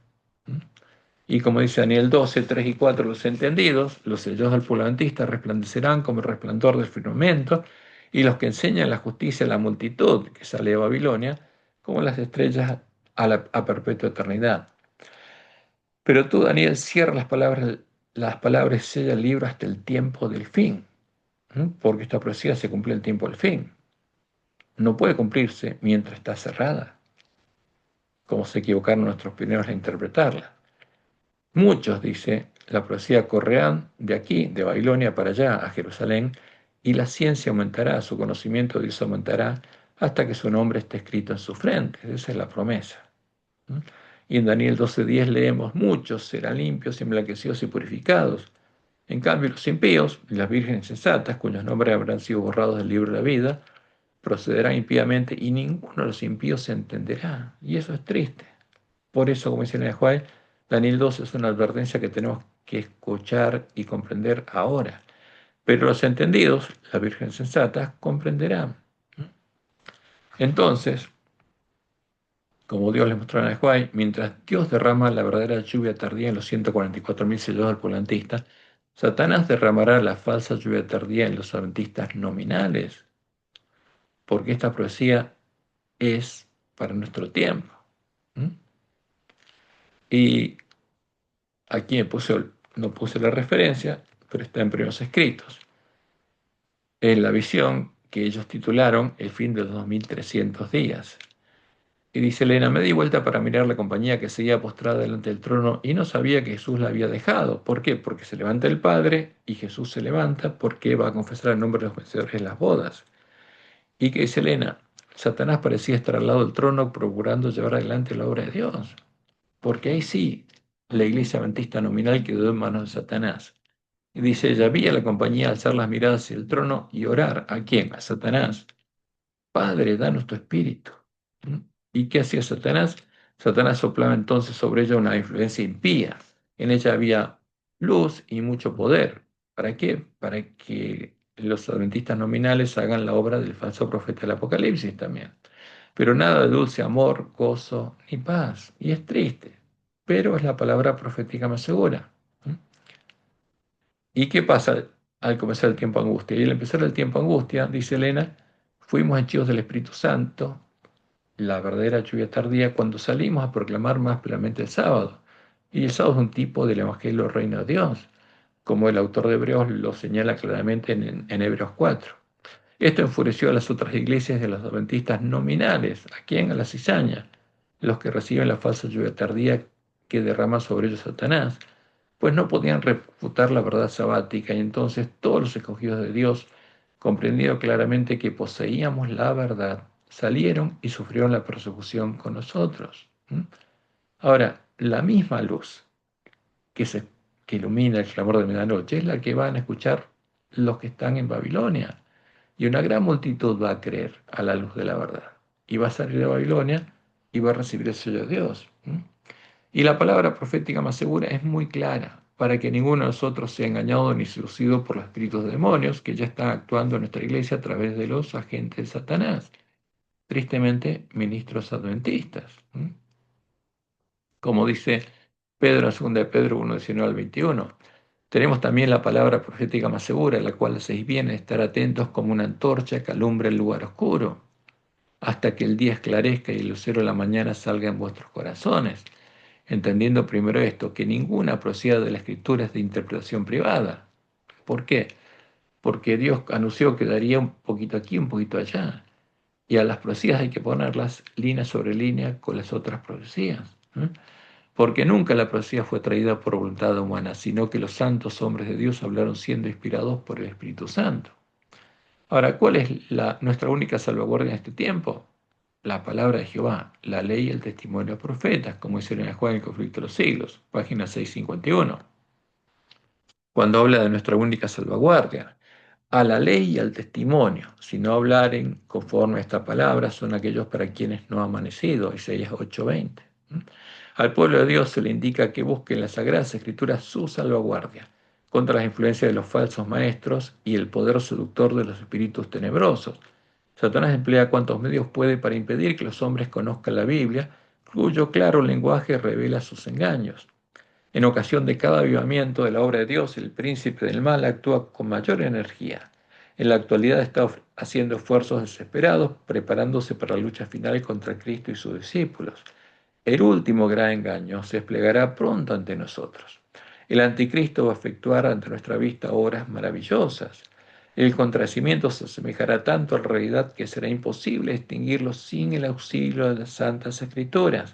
Y como dice Daniel 12:3 y 4, los entendidos, los sellos del pueblo adventista, resplandecerán como el resplandor del firmamento, y los que enseñan la justicia a la multitud que sale de Babilonia, como las estrellas a perpetua eternidad. Pero tú, Daniel, cierra las palabras, sella el libro hasta el tiempo del fin, porque esta profecía se cumple el tiempo del fin. No puede cumplirse mientras está cerrada, como se equivocaron nuestros primeros al interpretarla. Muchos, dice, la profecía correrán de aquí, de Babilonia para allá, a Jerusalén, y la ciencia aumentará, su conocimiento de Dios aumentará, hasta que su nombre esté escrito en su frente. Esa es la promesa. ¿Mm? Y en Daniel 12:10 leemos, muchos serán limpios, emblanquecidos y purificados. En cambio, los impíos y las vírgenes sensatas, cuyos nombres habrán sido borrados del libro de la vida, procederán impíamente y ninguno de los impíos se entenderá. Y eso es triste. Por eso, como dice el Juan, Daniel 12 es una advertencia que tenemos que escuchar y comprender ahora. Pero los entendidos, la Virgen sensata, comprenderán. Entonces, como Dios les mostró en el Juan, mientras Dios derrama la verdadera lluvia tardía en los 144.000 sellos del polantista, Satanás derramará la falsa lluvia tardía en los adventistas nominales, porque esta profecía es para nuestro tiempo. ¿Mm? Y aquí no puse la referencia, pero está en primeros escritos. En la visión que ellos titularon El fin de los 2300 días. Y dice Elena, me di vuelta para mirar la compañía que seguía postrada delante del trono y no sabía que Jesús la había dejado. ¿Por qué? Porque se levanta el Padre y Jesús se levanta porque va a confesar el nombre de los vencedores en las bodas. Y que dice Elena, Satanás parecía estar al lado del trono procurando llevar adelante la obra de Dios. Porque ahí sí, la iglesia adventista nominal quedó en manos de Satanás. Y dice ella, vi a la compañía alzar las miradas hacia el trono y orar. ¿A quién? A Satanás. Padre, danos tu espíritu. ¿Mm? ¿Y qué hacía Satanás? Satanás soplaba entonces sobre ella una influencia impía. En ella había luz y mucho poder. ¿Para qué? Para que los adventistas nominales hagan la obra del falso profeta del Apocalipsis también. Pero nada de dulce amor, gozo ni paz. Y es triste, pero es la palabra profética más segura. ¿Mm? ¿Y qué pasa al comenzar el tiempo de angustia? Y al empezar el tiempo de angustia, dice Elena, fuimos henchidos del Espíritu Santo, la verdadera lluvia tardía, cuando salimos a proclamar más plenamente el sábado. Y el sábado es un tipo del Evangelio del Reino de Dios, como el autor de Hebreos lo señala claramente en Hebreos 4. Esto enfureció a las otras iglesias de los adventistas nominales. ¿A quién? A la cizaña, los que reciben la falsa lluvia tardía que derrama sobre ellos Satanás, pues no podían refutar la verdad sabática, y entonces todos los escogidos de Dios, comprendiendo claramente que poseíamos la verdad, salieron y sufrieron la persecución con nosotros. ¿Mm? Ahora, la misma luz que, que ilumina el clamor de medianoche es la que van a escuchar los que están en Babilonia. Y una gran multitud va a creer a la luz de la verdad. Y va a salir de Babilonia y va a recibir el sello de Dios. ¿Mm? Y la palabra profética más segura es muy clara, para que ninguno de nosotros sea engañado ni seducido por los espíritus de demonios que ya están actuando en nuestra iglesia a través de los agentes de Satanás. Tristemente, ministros adventistas. ¿Mm? Como dice Pedro en 2 de Pedro 1:19 al 21. Tenemos también la palabra profética más segura, la cual hacéis bien estar atentos como una antorcha que alumbra el lugar oscuro, hasta que el día esclarezca y el lucero de la mañana salga en vuestros corazones, entendiendo primero esto, que ninguna profecía de la Escritura es de interpretación privada. ¿Por qué? Porque Dios anunció que daría un poquito aquí, un poquito allá. Y a las profecías hay que ponerlas línea sobre línea con las otras profecías. ¿Eh? Porque nunca la profecía fue traída por voluntad humana, sino que los santos hombres de Dios hablaron siendo inspirados por el Espíritu Santo. Ahora, ¿cuál es nuestra única salvaguardia en este tiempo? La palabra de Jehová, la ley y el testimonio de los profetas, como dice en el Juan, el conflicto de los siglos, página 651. Cuando habla de nuestra única salvaguardia, a la ley y al testimonio, si no hablaren conforme a esta palabra, son aquellos para quienes no ha amanecido, Isaías 8:20. Al pueblo de Dios se le indica que busque en las Sagradas Escrituras su salvaguardia contra las influencias de los falsos maestros y el poder seductor de los espíritus tenebrosos. Satanás emplea cuantos medios puede para impedir que los hombres conozcan la Biblia, cuyo claro lenguaje revela sus engaños. En ocasión de cada avivamiento de la obra de Dios, el príncipe del mal actúa con mayor energía. En la actualidad está haciendo esfuerzos desesperados, preparándose para la lucha final contra Cristo y sus discípulos. El último gran engaño se desplegará pronto ante nosotros. El anticristo va a efectuar ante nuestra vista obras maravillosas. El contracimiento se asemejará tanto a la realidad que será imposible distinguirlo sin el auxilio de las Santas Escrituras.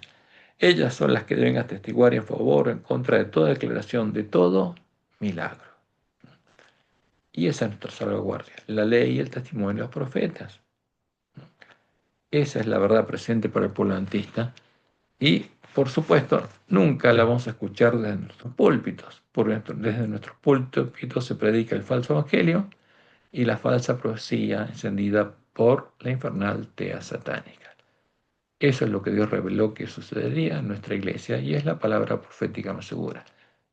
Ellas son las que deben atestiguar en favor o en contra de toda declaración, de todo milagro. Y esa es nuestra salvaguardia, la ley y el testimonio de los profetas. Esa es la verdad presente para el pueblo adventista y, por supuesto, nunca la vamos a escuchar desde nuestros púlpitos, porque desde nuestros púlpitos se predica el falso evangelio y la falsa profecía encendida por la infernal tea satánica. Eso es lo que Dios reveló que sucedería en nuestra iglesia y es la palabra profética más segura.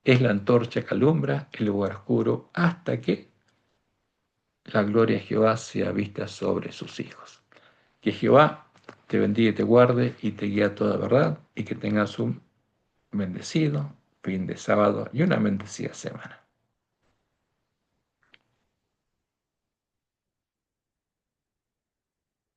Es la antorcha que alumbra el lugar oscuro hasta que la gloria de Jehová sea vista sobre sus hijos. Que Jehová te bendiga y te guarde y te guíe a toda verdad y que tengas un bendecido fin de sábado y una bendecida semana.